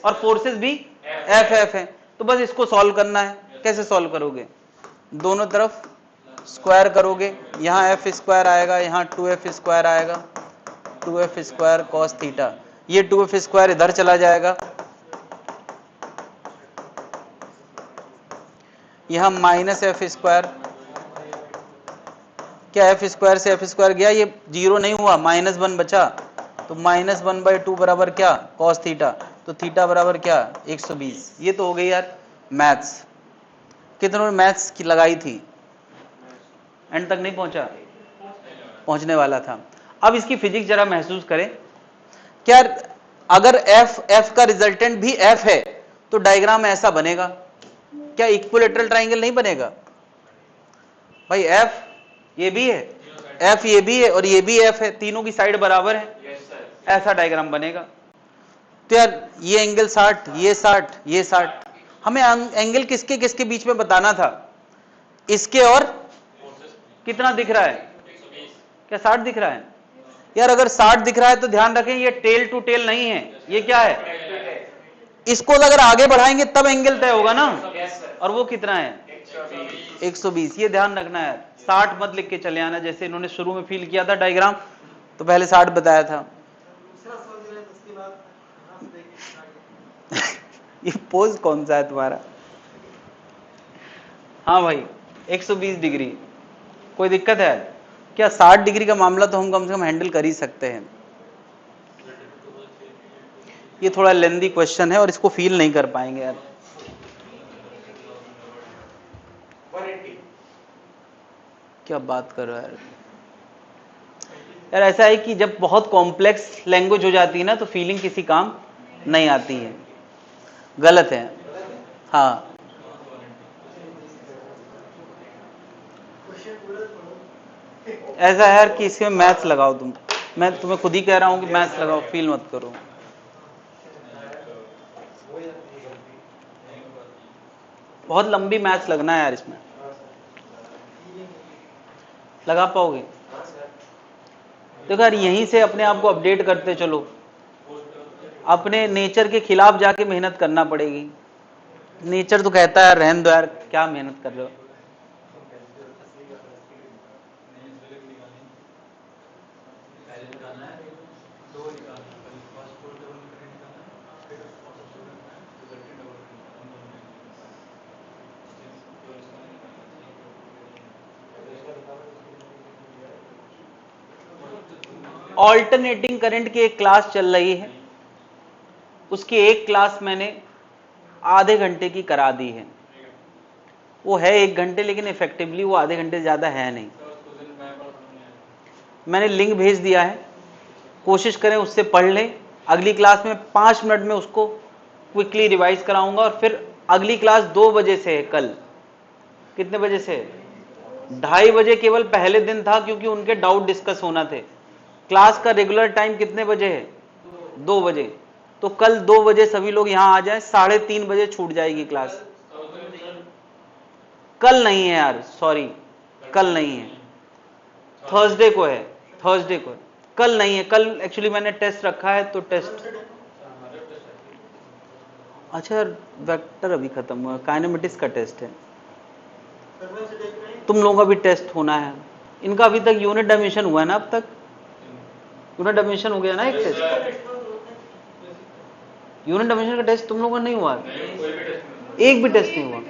और फोर्सेस भी एफ है। तो बस इसको सॉल्व करना है। कैसे सॉल्व करोगे? दोनों तरफ स्क्वायर करोगे। यहां एफ स्क्वायर आएगा, यहां 2f स्क्वायर आएगा। 2f स्क्वायर कॉस थीटा, ये 2f स्क्वायर इधर चला जाएगा। यहां माइनस एफ स्क्वायर। क्या एफ स्क्वायर से एफ स्क्वायर गया? ये 0 नहीं हुआ, -1 बचा। तो -1/2 बराबर क्या? Cos theta. तो थीटा बराबर क्या? 120। ये तो हो गई यार मैथ्स। कितनों ने मैथ्स की लगाई थी? एंड तक नहीं पहुंचा? पहुंचने वाला था। अब इसकी फिजिक्स जरा महसूस करें। क्या अगर एफ का रिजल्टेंट भी एफ है तो डायग्राम ऐसा बनेगा? क्या इक्विलेटरल ट्राइंगल नहीं बनेगा? भाई एफ ये भी है, एफ ये भी है और ये भी एफ है, तीनों की साइड बराबर है। ऐसा डायग्राम बनेगा। तो यार ये एंगल 60, ये 60, ये 60। हमें एंगल किसके किसके बीच में बताना था? इसके और कितना दिख रहा है? क्या 60 दिख रहा है? यार अगर 60 दिख रहा है तो ध्यान रखें ये टेल टू टेल नहीं है, ये क्या है? इसको अगर आगे बढ़ाएंगे तब एंगल तय होगा ना। और वो कितना है? 120। ये ध्यान रखना है। 60 मत लिख के चले आना जैसे इन्होंने शुरू में फील किया था डायग्राम, तो पहले 60 बताया था। ये पोज कौन सा है तुम्हारा? हाँ भाई 120 डिग्री। कोई दिक्कत है? क्या 60 डिग्री का मामला तो हम कम से कम हैंडल कर ही सकते हैं। ये थोड़ा लेंदी क्वेश्चन है और इसको फील नहीं कर पाएंगे यार। क्या बात कर रहा है यार? ऐसा है कि जब बहुत कॉम्प्लेक्स लैंग्वेज हो जाती है ना तो फीलिंग किसी काम नहीं आती है। गलत है। हाँ ऐसा है यार कि इसमें मैथ्स लगाओ तुम। मैं तुम्हें खुद ही कह रहा हूं कि मैथ्स लगाओ, फील मत करो। बहुत लंबी मैथ्स लगना है यार इसमें। लगा पाओगे? देखो यार यहीं से अपने आप को अपडेट करते चलो। अपने नेचर के खिलाफ जाके मेहनत करना पड़ेगी। नेचर तो कहता है रहने दो यार, क्या मेहनत कर रहे हो। ऑल्टरनेटिंग करंट की एक क्लास चल रही है, उसकी एक क्लास मैंने आधे घंटे की करा दी है। वो है 1 घंटे, लेकिन इफेक्टिवली वो आधे घंटे ज्यादा है नहीं। मैंने लिंक भेज दिया है, कोशिश करें उससे पढ़ लें। अगली क्लास में 5 मिनट में उसको क्विकली रिवाइज कराऊंगा, और फिर अगली क्लास 2 बजे से है। कल कितने बजे से? 2:30 बजे केवल पहले दिन था, क्योंकि उनके डाउट डिस्कस होना थे। क्लास का रेगुलर टाइम कितने बजे है? 2 बजे। तो कल 2 बजे सभी लोग यहां आ जाएं, 3:30 बजे छूट जाएगी क्लास। कल नहीं है यार, सॉरी, कल नहीं है, थर्सडे को है, थर्सडे को है, कल नहीं है। कल एक्चुअली मैंने टेस्ट रखा है, तो टेस्ट, अच्छा वेक्टर अभी खत्म हुआ, काइनेमेटिक्स का टेस्ट है। तुम लोगों का भी टेस्ट होना है। इनका अभी तक यूनिट डायमेंशन हुआ है ना? अब तक यूनिट डायमेंशन हो गया ना एक टेस्ट? यूनिट डायमेंशन का टेस्ट तुम लोगों का नहीं हुआ? एक भी टेस्ट नहीं हुआ।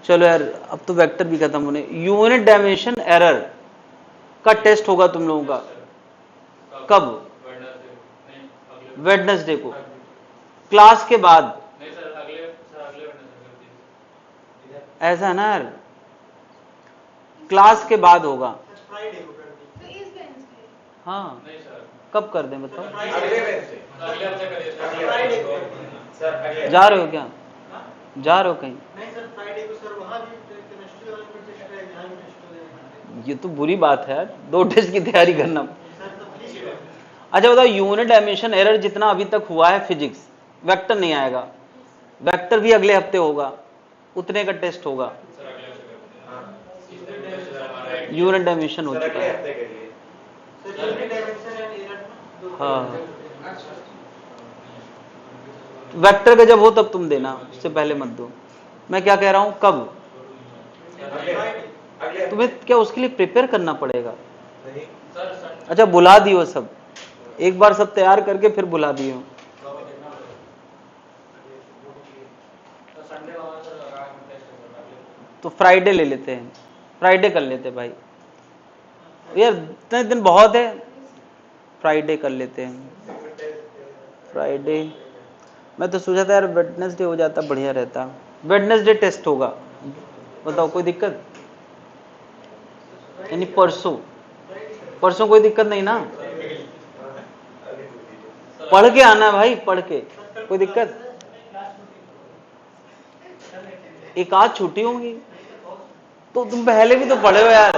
चलो यार, अब तो वेक्टर भी खत्म होने। यूनिट डायमेंशन एरर का टेस्ट होगा तुम लोगों का कब? वेडनेसडे को, क्लास के बाद। ऐसा है ना यार, क्लास के बाद होगा। हाँ, कब कर दें बताओ? जा रहे हो क्या? जा रहे हो कहीं? ये तो बुरी बात है यार, 2 टेस्ट की तैयारी करना। अच्छा बताओ, यूनिट डायमेंशन एरर जितना अभी तक हुआ है फिजिक्स, वेक्टर नहीं आएगा। वेक्टर भी अगले हफ्ते होगा, उतने का टेस्ट होगा। यूनिट डायमेंशन हो चुका है। हाँ, वेक्टर का जब हो तब तुम देना, उससे पहले मत दो। मैं क्या कह रहा हूं, कब? तुम्हें क्या उसके लिए प्रिपेयर करना पड़ेगा? अच्छा, बुला दियो सब, एक बार सब तैयार करके फिर बुला दियो। तो फ्राइडे ले लेते हैं, फ्राइडे कर लेते हैं भाई। यार इतने दिन बहुत है, फ्राइडे कर लेते हैं। फ्राइडे, मैं तो सोचा था यार वेडनेसडे हो जाता बढ़िया रहता। वेडनेसडे टेस्ट होगा, बताओ कोई दिक्कत? यानी परसों, परसों कोई दिक्कत नहीं ना? पढ़ के आना भाई, पढ़ के, कोई दिक्कत? एक आध छुट्टी होंगी तो तुम पहले भी तो पढ़े हो यार,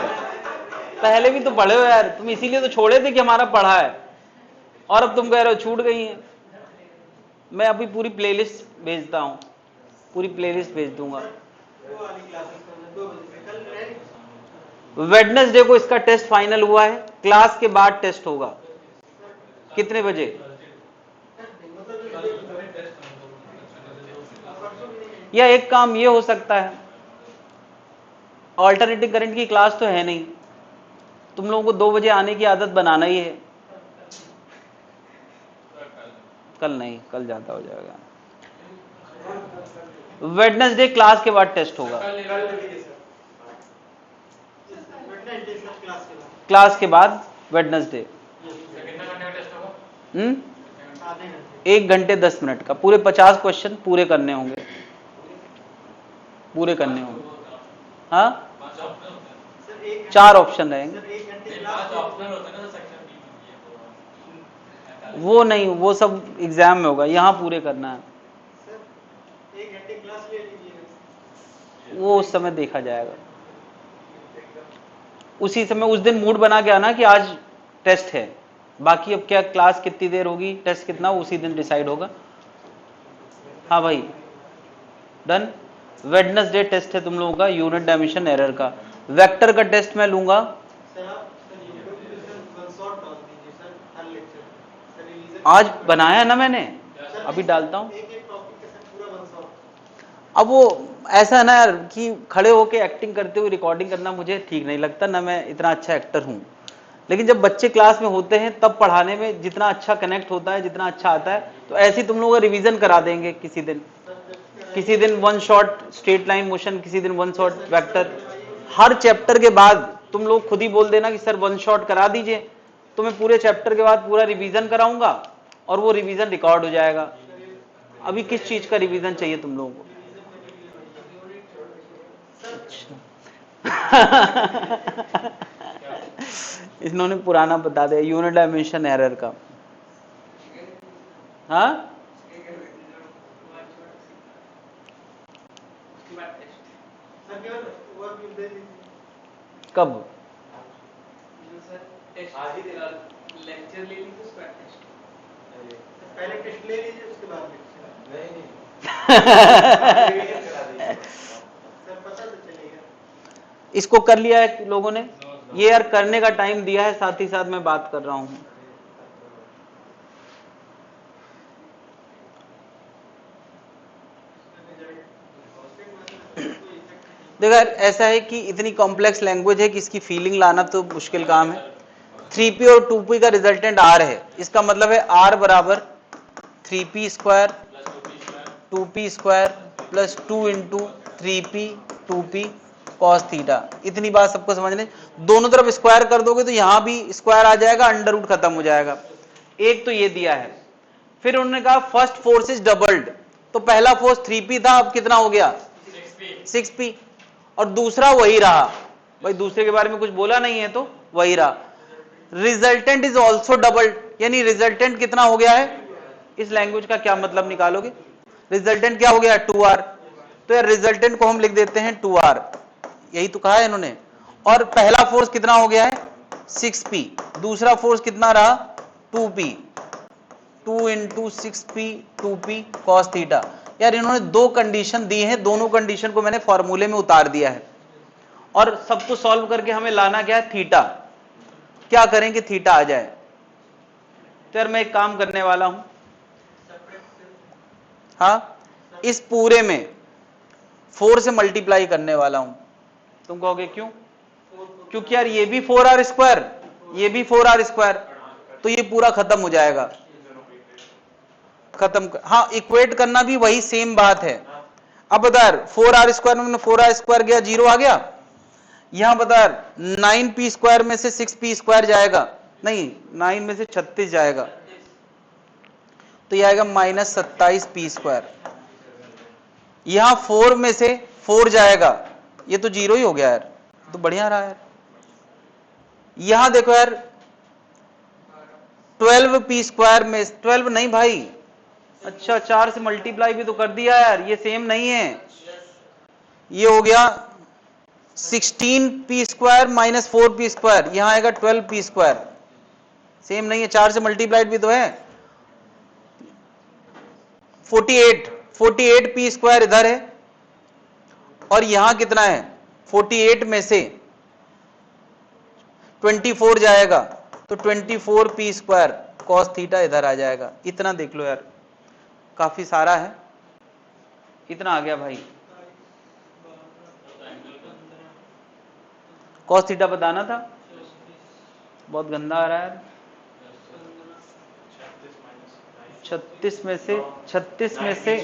पहले भी तो पढ़े हो यार, तुम इसीलिए तो छोड़े थे कि हमारा पढ़ा है, और अब तुम कह रहे हो छूट गई है। मैं अभी पूरी प्लेलिस्ट भेजता हूं, पूरी प्लेलिस्ट भेज दूंगा। वेडनेसडे को इसका टेस्ट फाइनल हुआ है, क्लास के बाद टेस्ट होगा। कितने बजे? या एक काम ये हो सकता है, ऑल्टरनेटिव करंट की क्लास तो है नहीं, तुम लोगों को 2 बजे आने की आदत बनाना ही है। कल नहीं, कल ज्यादा हो जाएगा। वेडनेसडे क्लास के बाद टेस्ट होगा, क्लास के बाद वेडनेसडे। 1 घंटे 10 मिनट का, पूरे 50 क्वेश्चन पूरे करने होंगे, पूरे करने होंगे। हाँ, 4 ऑप्शन रहेंगे। वो नहीं, वो सब एग्जाम में होगा, यहां पूरे करना है। वो उस समय देखा जाएगा, उसी समय, उस दिन मूड बना के आना कि आज टेस्ट है। बाकी अब क्या क्लास कितनी देर होगी, टेस्ट कितना, उसी दिन डिसाइड होगा। हाँ भाई, डन। वेडनेसडे टेस्ट है तुम लोगों का यूनिट डायमेंशन एरर का। वेक्टर का टेस्ट मैं लूंगा, आज बनाया ना मैंने, अभी डालता हूं। अब वो ऐसा है ना यार कि खड़े होके एक्टिंग करते हुए रिकॉर्डिंग करना मुझे ठीक नहीं लगता, ना मैं इतना अच्छा एक्टर हूं। लेकिन जब बच्चे क्लास में होते हैं तब पढ़ाने में जितना अच्छा कनेक्ट होता है, जितना अच्छा आता है, तो ऐसे ही तुम लोगों का रिवीजन करा देंगे किसी दिन। किसी दिन 1 शॉट स्ट्रेट लाइन मोशन, किसी दिन 1 शॉट वेक्टर। हर चैप्टर के बाद तुम लोग खुद ही बोल देना कि सर वन शॉट करा दीजिए, तो मैं पूरे चैप्टर के बाद पूरा रिवीजन कराऊंगा और वो रिवीजन रिकॉर्ड हो जाएगा। अभी किस चीज का रिवीजन चाहिए तुम लोगों को? इन्होंने पुराना बता दिया यूनिट डायमेंशन एरर का। हाँ कब? आज ही लेक्चर ले लीजिए, उसका टेस्ट पहले टेस्ट ले लीजिए, उसके बाद लेक्चर। सर पता तो चलेगा। इसको कर लिया है लोगों ने? ये यार करने का टाइम दिया है, साथ ही साथ मैं बात कर रहा हूं। देखो यार ऐसा है कि इतनी कॉम्प्लेक्स लैंग्वेज है कि इसकी फीलिंग लाना तो मुश्किल काम है। 3p और 2p का रिजल्टेंट r है, इसका मतलब है r बराबर 3p square 2p square plus 2 into 3p 2p cos theta. इतनी बात सबको समझने, दोनों तरफ स्क्वायर कर दोगे तो यहां भी स्क्वायर आ जाएगा, अंडर रूट खत्म हो जाएगा। एक तो ये दिया है। फिर उन्होंने कहा फर्स्ट फोर्स इज डबल्ड, तो पहला फोर्स 3p था, अब कितना हो गया 6p, और दूसरा वही रहा। भाई दूसरे के बारे में कुछ बोला नहीं है तो वही रहा। रिजल्टेंट इज ऑल्सो डबल्ड, यानी रिजल्टेंट कितना हो गया है? इस लैंग्वेज का क्या मतलब निकालोगे? रिजल्टेंट क्या हो गया 2r, तो यार रिजल्टेंट को हम लिख देते हैं 2r, यही तो कहा है इन्होंने। और पहला फोर्स कितना हो गया है 6p, दूसरा फोर्स कितना रहा 2p, 2 into 6p 2p cos theta. यार इन्होंने दो कंडीशन दी है, दोनों कंडीशन को मैंने फॉर्मूले में उतार दिया है और सबको सॉल्व करके हमें लाना क्या है थीटा। क्या करें कि थीटा आ जाए? तो यार मैं एक काम करने वाला हूं, हाँ इस पूरे में 4 से मल्टीप्लाई करने वाला हूं। तुम कहोगे क्यों? क्योंकि यार ये भी 4r स्क्वायर, ये भी 4r स्क्वायर, तो ये पूरा खत्म हो जाएगा। खत्म कर, हाँ इक्वेट करना भी वही सेम बात है। अब बता 4r स्क्वायर में 4r स्क्वायर गया, 0 आ गया। यहां बता 9p स्क्वायर में से 6p स्क्वायर जाएगा, नहीं 9 में से 36 जाएगा, तो यह आएगा -27p स्क्वायर। यहां 4 में से 4 जाएगा, ये तो 0 ही हो गया यार, तो बढ़िया रहा यार। यहां देखो यार 12p स्क्वायर में 12 नहीं भाई, अच्छा 4 से मल्टीप्लाई भी तो कर दिया यार, ये सेम नहीं है। ये हो गया 16p square minus 4p square, यहां आएगा 12p स्क्वायर, सेम नहीं है, 4 से मल्टीप्लाइड भी तो है। 48p स्क्वायर इधर है और यहां कितना है 48 में से 24 जाएगा, तो 24p स्क्वायर कॉस थीटा इधर आ जाएगा। इतना देख लो यार, काफी सारा है, इतना आ गया भाई। कॉस थीटा बताना था, बहुत गंदा आ रहा है। 36 में से 36 में से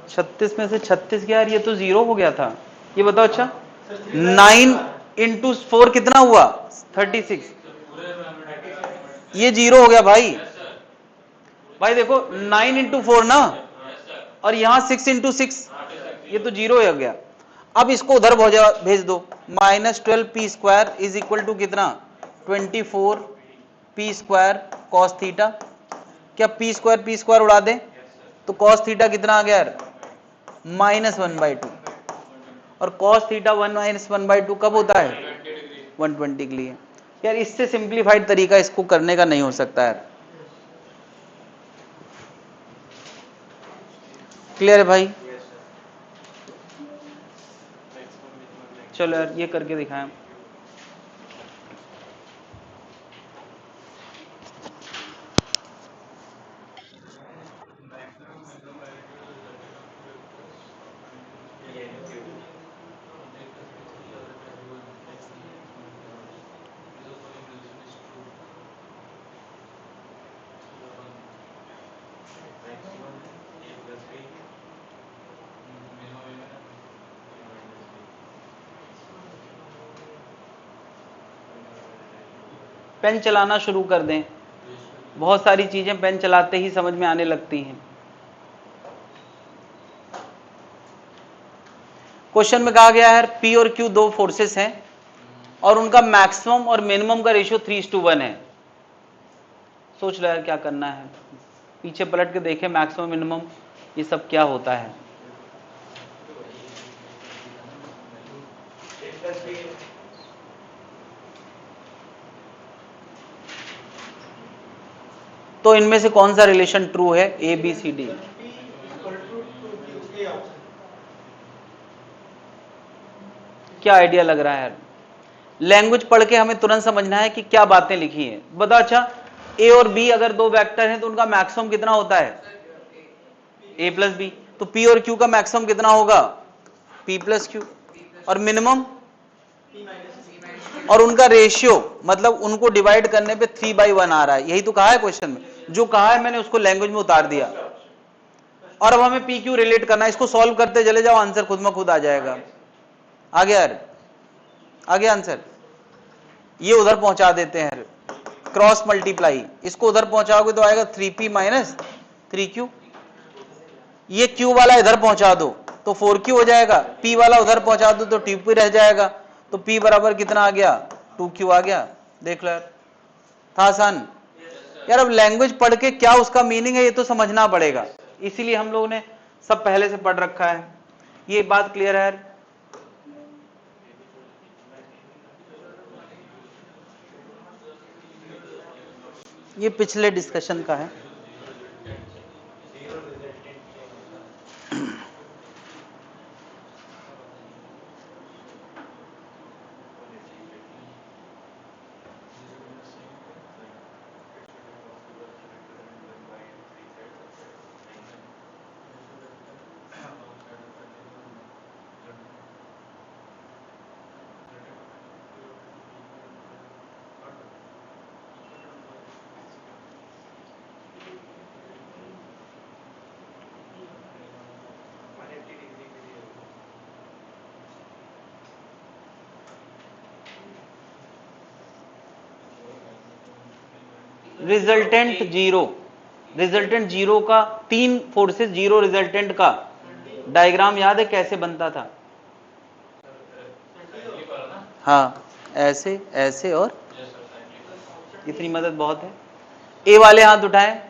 36 में से 36 क्या यार, ये तो 0 हो गया था, ये बताओ। अच्छा 9 इंटू 4 कितना हुआ 36, ये 0 हो गया भाई। भाई देखो 9 इंटू 4 ना, और यहां 6 इंटू 6, ये तो 0 हो गया। अब इसको उधर भेज दो, -12p square is equal to कितना 24p स्क्वायर कॉस थीटा। क्या p स्क्वायर उड़ा दें तो कॉस थीटा कितना आ गया यार -1/2, और कॉस थीटा 1 - 1/2 कब होता है 120 के लिए। यार इससे सिंप्लीफाइड तरीका इसको करने का नहीं हो सकता यार। क्लियर है भाई? चलो यार ये करके दिखाएं। पेन चलाना शुरू कर दें, बहुत सारी चीजें पेन चलाते ही समझ में आने लगती हैं। क्वेश्चन में कहा गया है P और Q दो फोर्सेस हैं और उनका मैक्सिमम और मिनिमम का रेशियो 3:1 है। सोच रहा है क्या करना है, पीछे पलट के देखें मैक्सिमम मिनिमम ये सब क्या होता है। तो इनमें से कौन सा रिलेशन ट्रू है, ए बी सी डी? क्या आइडिया लग रहा है? लैंग्वेज पढ़ के हमें तुरंत समझना है कि क्या बातें लिखी हैं। बताओ अच्छा, ए और बी अगर दो वेक्टर हैं तो उनका मैक्सिमम कितना होता है? ए प्लस बी। तो पी और क्यू का मैक्सिमम कितना होगा? P plus Q. और मिनिमम? और उनका रेशियो मतलब उनको डिवाइड करने पे 3/1 आ रहा है। यही तो कहा है क्वेश्चन में, जो कहा है मैंने उसको लैंग्वेज में उतार दिया। और अब हमें पी क्यू रिलेट करना है, इसको सॉल्व करते चले जाओ, आंसर खुद में खुद आ जाएगा। आ गया यार, आ गया आंसर। ये उधर पहुंचा देते हैं, क्रॉस मल्टीप्लाई, इसको उधर पहुंचाओगे तो आएगा 3p माइनस 3q। ये q वाला इधर पहुंचा दो तो 4q हो जाएगा, p वाला उधर पहुंचा दो तो 2p रह जाएगा। तो p बराबर कितना आ गया? 2q आ गया। देख लो यार, था आसान यार। अब लैंग्वेज पढ़ के क्या उसका मीनिंग है ये तो समझना पड़ेगा, इसीलिए हम लोगों ने सब पहले से पढ़ रखा है। ये बात क्लियर है यार? ये पिछले डिस्कशन का है। रिजल्टेंट जीरो, रिजल्टेंट जीरो का तीन फोर्सेस जीरो रिजल्टेंट का डायग्राम याद है कैसे बनता था? हाँ, ऐसे ऐसे और इतनी मदद बहुत है। ए वाले हाथ उठाएं,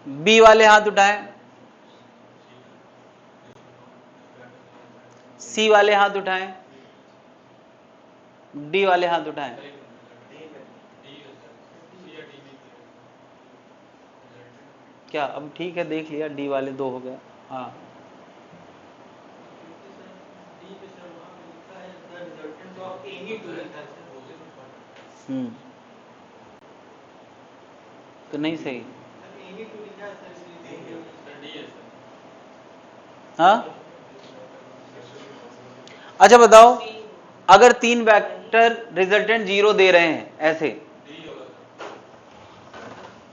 बी वाले हाथ उठाएं, सी वाले हाथ उठाएं, डी वाले हाथ उठाएं। क्या अब ठीक है, देख लिया, डी वाले दो हो गए। हाँ तो नहीं सही। हाँ अच्छा बताओ, अगर तीन वेक्टर रिजल्टेंट जीरो दे रहे हैं ऐसे,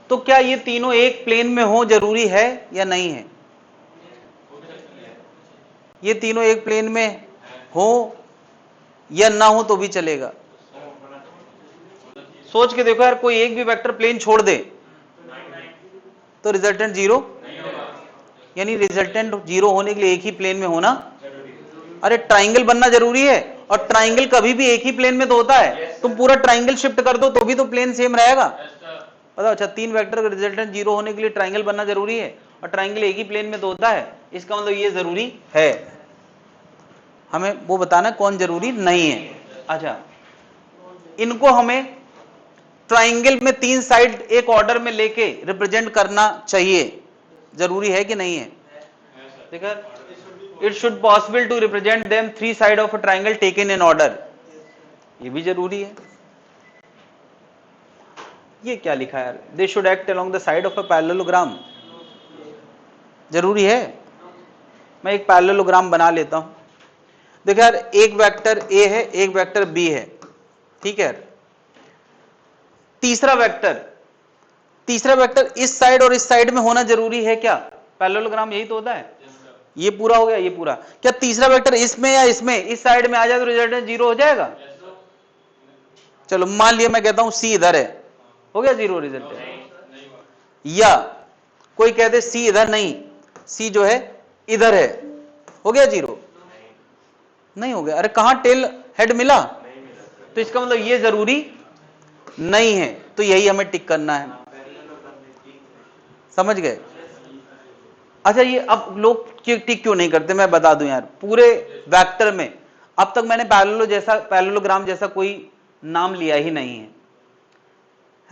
तो क्या ये तीनों एक प्लेन में हो जरूरी है या नहीं है? ये तीनों एक प्लेन में हो या ना हो तो भी चलेगा। सोच के देखो यार, कोई एक भी वेक्टर प्लेन छोड़ दे तो रिजल्टेंट जीरो, यानी रिजल्टेंट जीरो होने के लिए एक ही प्लेन में होना। अरे ट्राइंगल बनना जरूरी है, और ट्राइंगल कभी भी एक ही प्लेन में तो होता है। तुम पूरा ट्राइंगल शिफ्ट कर दो तो भी तो प्लेन सेम रहेगा। बताओ अच्छा, तीन वेक्टर का रिजल्टेंट जीरो होने के लिए ट्राइंगल बनना जरूरी है, और ट्राइंगल एक ही प्लेन में तो होता है। इसका मतलब ये जरूरी है। हमें वो बताना कौन जरूरी नहीं है। अच्छा, इनको हमें ट्राइंगल में तीन साइड एक ऑर्डर में लेके रिप्रेजेंट करना चाहिए, जरूरी है कि नहीं है? देखा, it should possible to represent them three side of a triangle taken in order, ये भी जरूरी है। ये क्या लिखा है? They should act along the side of a parallelogram, जरूरी है। मैं एक पैरेललोग्राम बना लेता हूं। देखो यार, एक वेक्टर ए है, एक वेक्टर बी है, ठीक है। तीसरा वेक्टर इस साइड और इस साइड में होना जरूरी है क्या? पैरेललोग्राम यही तो होता है। ये पूरा हो गया, ये पूरा। क्या तीसरा वेक्टर इसमें या इसमें इस साइड में आ जाए तो रिजल्टेंट 0 हो जाएगा? चलो मान लिया मैं कहता हूं सी इधर है, हो गया 0 रिजल्टेंट। या कोई कहते सी इधर नहीं, सी जो है इधर है, हो गया 0? नहीं हो गया। अरे कहां टेल हेड मिला? तो इसका मतलब ये जरूरी नहीं है, तो यही हमें टिक करना है। समझ गए? अच्छा, ये अब लोग टिक क्यों नहीं करते, मैं बता दूं यार। पूरे वेक्टर में अब तक मैंने पैरेललोग्राम जैसा कोई नाम लिया ही नहीं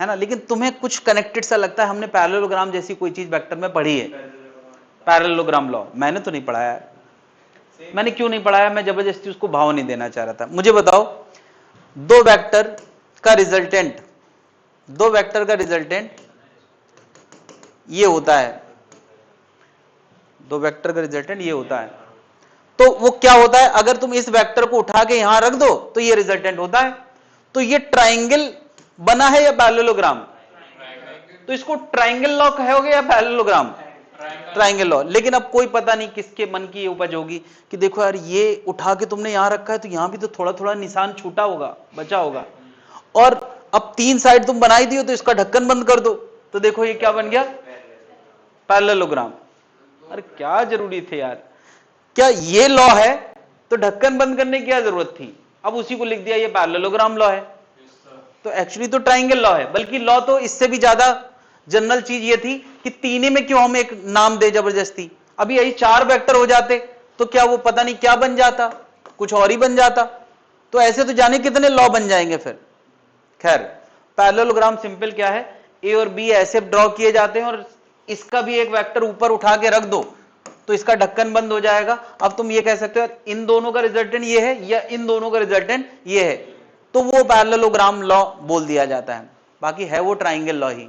है ना? लेकिन तुम्हें कुछ कनेक्टेड सा लगता है, हमने पैरेललोग्राम जैसी कोई चीज वेक्टर में पढ़ी है। पैरेललोग्राम लॉ मैंने तो नहीं पढ़ाया। मैंने क्यों नहीं पढ़ाया? मैं जबरदस्ती उसको भाव नहीं देना चाह रहा था। मुझे बताओ, दो वेक्टर का रिजल्टेंट ये होता है, दो वेक्टर का रिजल्टेंट ये होता है। तो वो क्या होता है? अगर तुम इस वेक्टर को उठा के यहां रख दो तो ये रिजल्टेंट होता है। तो ये ट्राइंगल बना है या पैरेललोग्राम? तो इसको ट्राइंगल लॉ कहोगे या पैरेललोग्राम? Triangle law. लेकिन अब कोई पता नहीं किसके मन की ये उपज होगी कि देखो यार, ये उठा के तुमने यहां रखा है तो यहां भी तो थोड़ा थोड़ा निशान छूटा होगा, बचा होगा, और अब 3 साइड तुम बनाई दी हो तो इसका ढक्कन बंद कर दो, तो देखो ये क्या बन गया? पैरेललोग्राम। अरे क्या जरूरी थे यार? क्या ये लॉ है तो ढक्कन बंद करने की क्या जरूरत थी? अब उसी को लिख दिया ये पैरेललोग्राम लॉ है। तो एक्चुअली तो ट्राइंगल लॉ है, बल्कि लॉ तो इससे भी ज्यादा जनरल चीज ये थी कि तीन में क्यों हम एक नाम दे जबरदस्ती। अभी यही 4 वेक्टर हो जाते तो क्या वो पता नहीं क्या बन जाता, कुछ और ही बन जाता। तो ऐसे तो जाने कितने लॉ बन जाएंगे फिर। खैर, पैरेललोग्राम सिंपल क्या है, ए और बी ऐसे ड्रॉ किए जाते हैं और इसका भी एक वेक्टर ऊपर उठा के रख दो तो इसका ढक्कन बंद हो जाएगा। अब तुम ये कह सकते हो इन दोनों का रिजल्टेंट ये है या इन दोनों का रिजल्टेंट ये है, तो वो पैरेललोग्राम लॉ बोल दिया जाता है। बाकी है वो ट्राइंगल लॉ ही।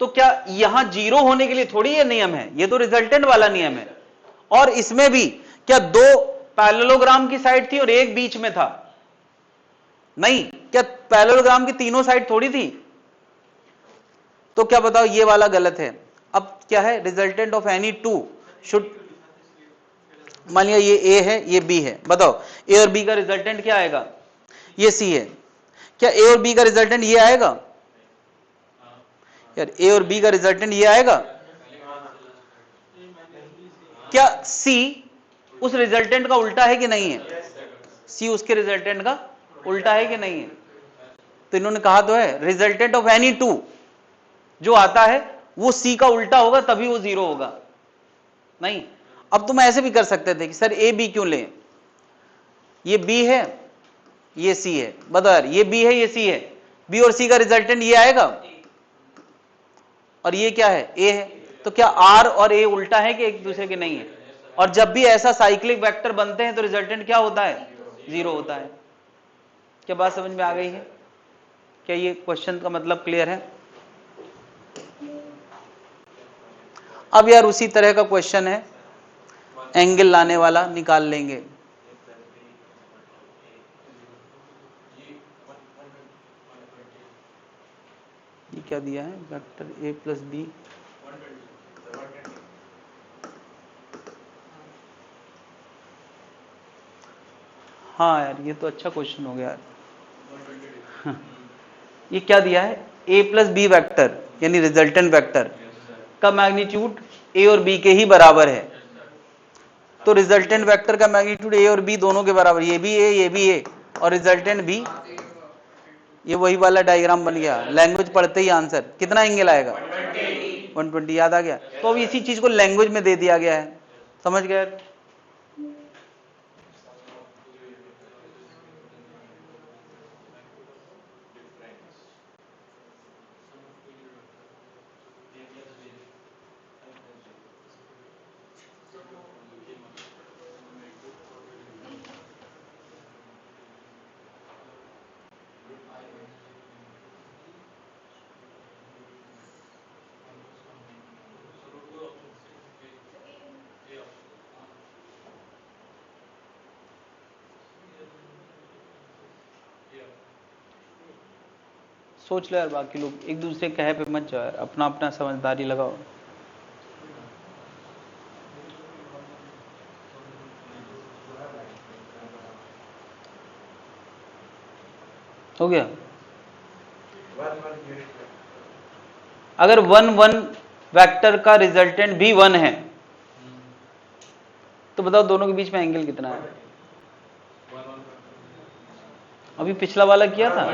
तो क्या यहां 0 होने के लिए थोड़ी ये नियम है, ये तो रिजल्टेंट वाला नियम है। और इसमें भी क्या 2 पैरेललोग्राम की साइड थी और एक बीच में था? नहीं। क्या पैरेललोग्राम की तीनों साइड थोड़ी थी? तो क्या बताओ, ये वाला गलत है। अब क्या है, resultant of any two should, मान लिया ये ए है ये बी है, बताओ ए और बी का रिजल्टेंट क्या आएगा? ये सी है। क्या ए और बी का रिजल्टेंट ये आएगा? यार ए और बी का रिजल्टेंट ये आएगा? क्या सी उस रिजल्टेंट का उल्टा है कि नहीं है? सी उसके रिजल्टेंट का उल्टा है कि नहीं है? तो इन्होंने कहा तो है रिजल्टेंट ऑफ एनी टू जो आता है वो सी का उल्टा होगा तभी वो 0 होगा। नहीं, अब तुम ऐसे भी कर सकते थे कि सर ए बी क्यों लें, ये बी है ये सी है, बताओ यार, ये बी है ये सी है, बी और सी का रिजल्टेंट ये आएगा और ये क्या है? ए है। तो क्या आर और ए उल्टा है कि एक दूसरे के नहीं है? और जब भी ऐसा साइक्लिक वेक्टर बनते हैं तो रिजल्टेंट क्या होता है? 0 होता है। क्या बात समझ में आ गई है? क्या ये क्वेश्चन का मतलब क्लियर है? अब यार उसी तरह का क्वेश्चन है, एंगल लाने वाला निकाल लेंगे। ये क्या दिया है, वेक्टर ए प्लस बी, हाँ यार ये तो अच्छा क्वेश्चन हो गया यार। ये क्या दिया है, ए प्लस बी वेक्टर यानी रिजल्टेंट वेक्टर का मैग्नीट्यूड ए और बी के ही बराबर है। तो रिजल्टेंट वेक्टर का मैग्नीट्यूड ए और बी दोनों के बराबर, ये भी ए और रिजल्टेंट भी। ये वही वाला डायग्राम बन गया, लैंग्वेज पढ़ते ही आंसर। कितना एंगल आएगा? 120। याद आ गया? तो अब इसी चीज को लैंग्वेज में दे दिया गया है, समझ गए? सोच लो यार, बाकी लोग एक दूसरे कहे पे मत जाओ यार, अपना अपना समझदारी लगाओ। हो गया। अगर 1 1 वेक्टर का रिजल्टेंट भी 1 है तो बताओ दोनों के बीच में एंगल कितना है? अभी पिछला वाला किया था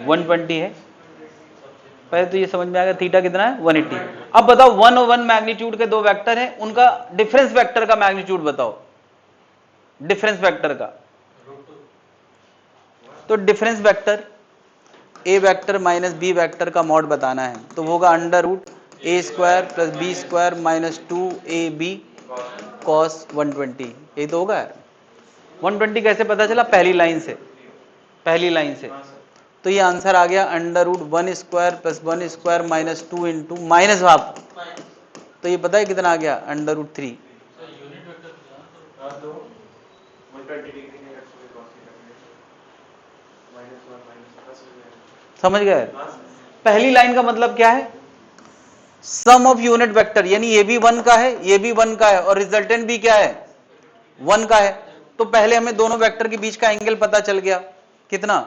120 है। पहले तो ये समझ में आएगा थीटा कितना है 180। अब बताओ 1 और 1 मैग्नीट्यूड के दो वेक्टर हैं, उनका डिफरेंस वेक्टर का मैग्नीट्यूड बताओ, डिफरेंस वेक्टर का। तो difference vector a vector minus B vector का मॉड बताना है, तो होगा under root a square plus b square minus 2ab cos 120। यही तो होगा यार। 120 कैसे पता चला? पहली लाइन से, पहली लाइन से। तो ये आंसर आ गया under root 1 square plus 1 square minus 2 into minus half. तो ये पता है कितना आ गया? Under root 3। समझ गए? पहली लाइन का मतलब क्या है? सम ऑफ यूनिट वेक्टर, यानी ये भी 1 का है, ये भी 1 का है और रिजल्टेंट भी क्या है? 1 का है। तो पहले हमें दोनों वेक्टर के बीच का एंगल पता चल गया, कितना?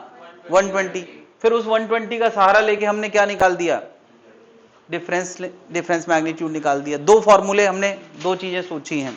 120। फिर उस 120 का सहारा लेके हमने क्या निकाल दिया? डिफरेंस मैग्नीट्यूड निकाल दिया। दो फॉर्मूले हमने, दो चीजें सोची हैं।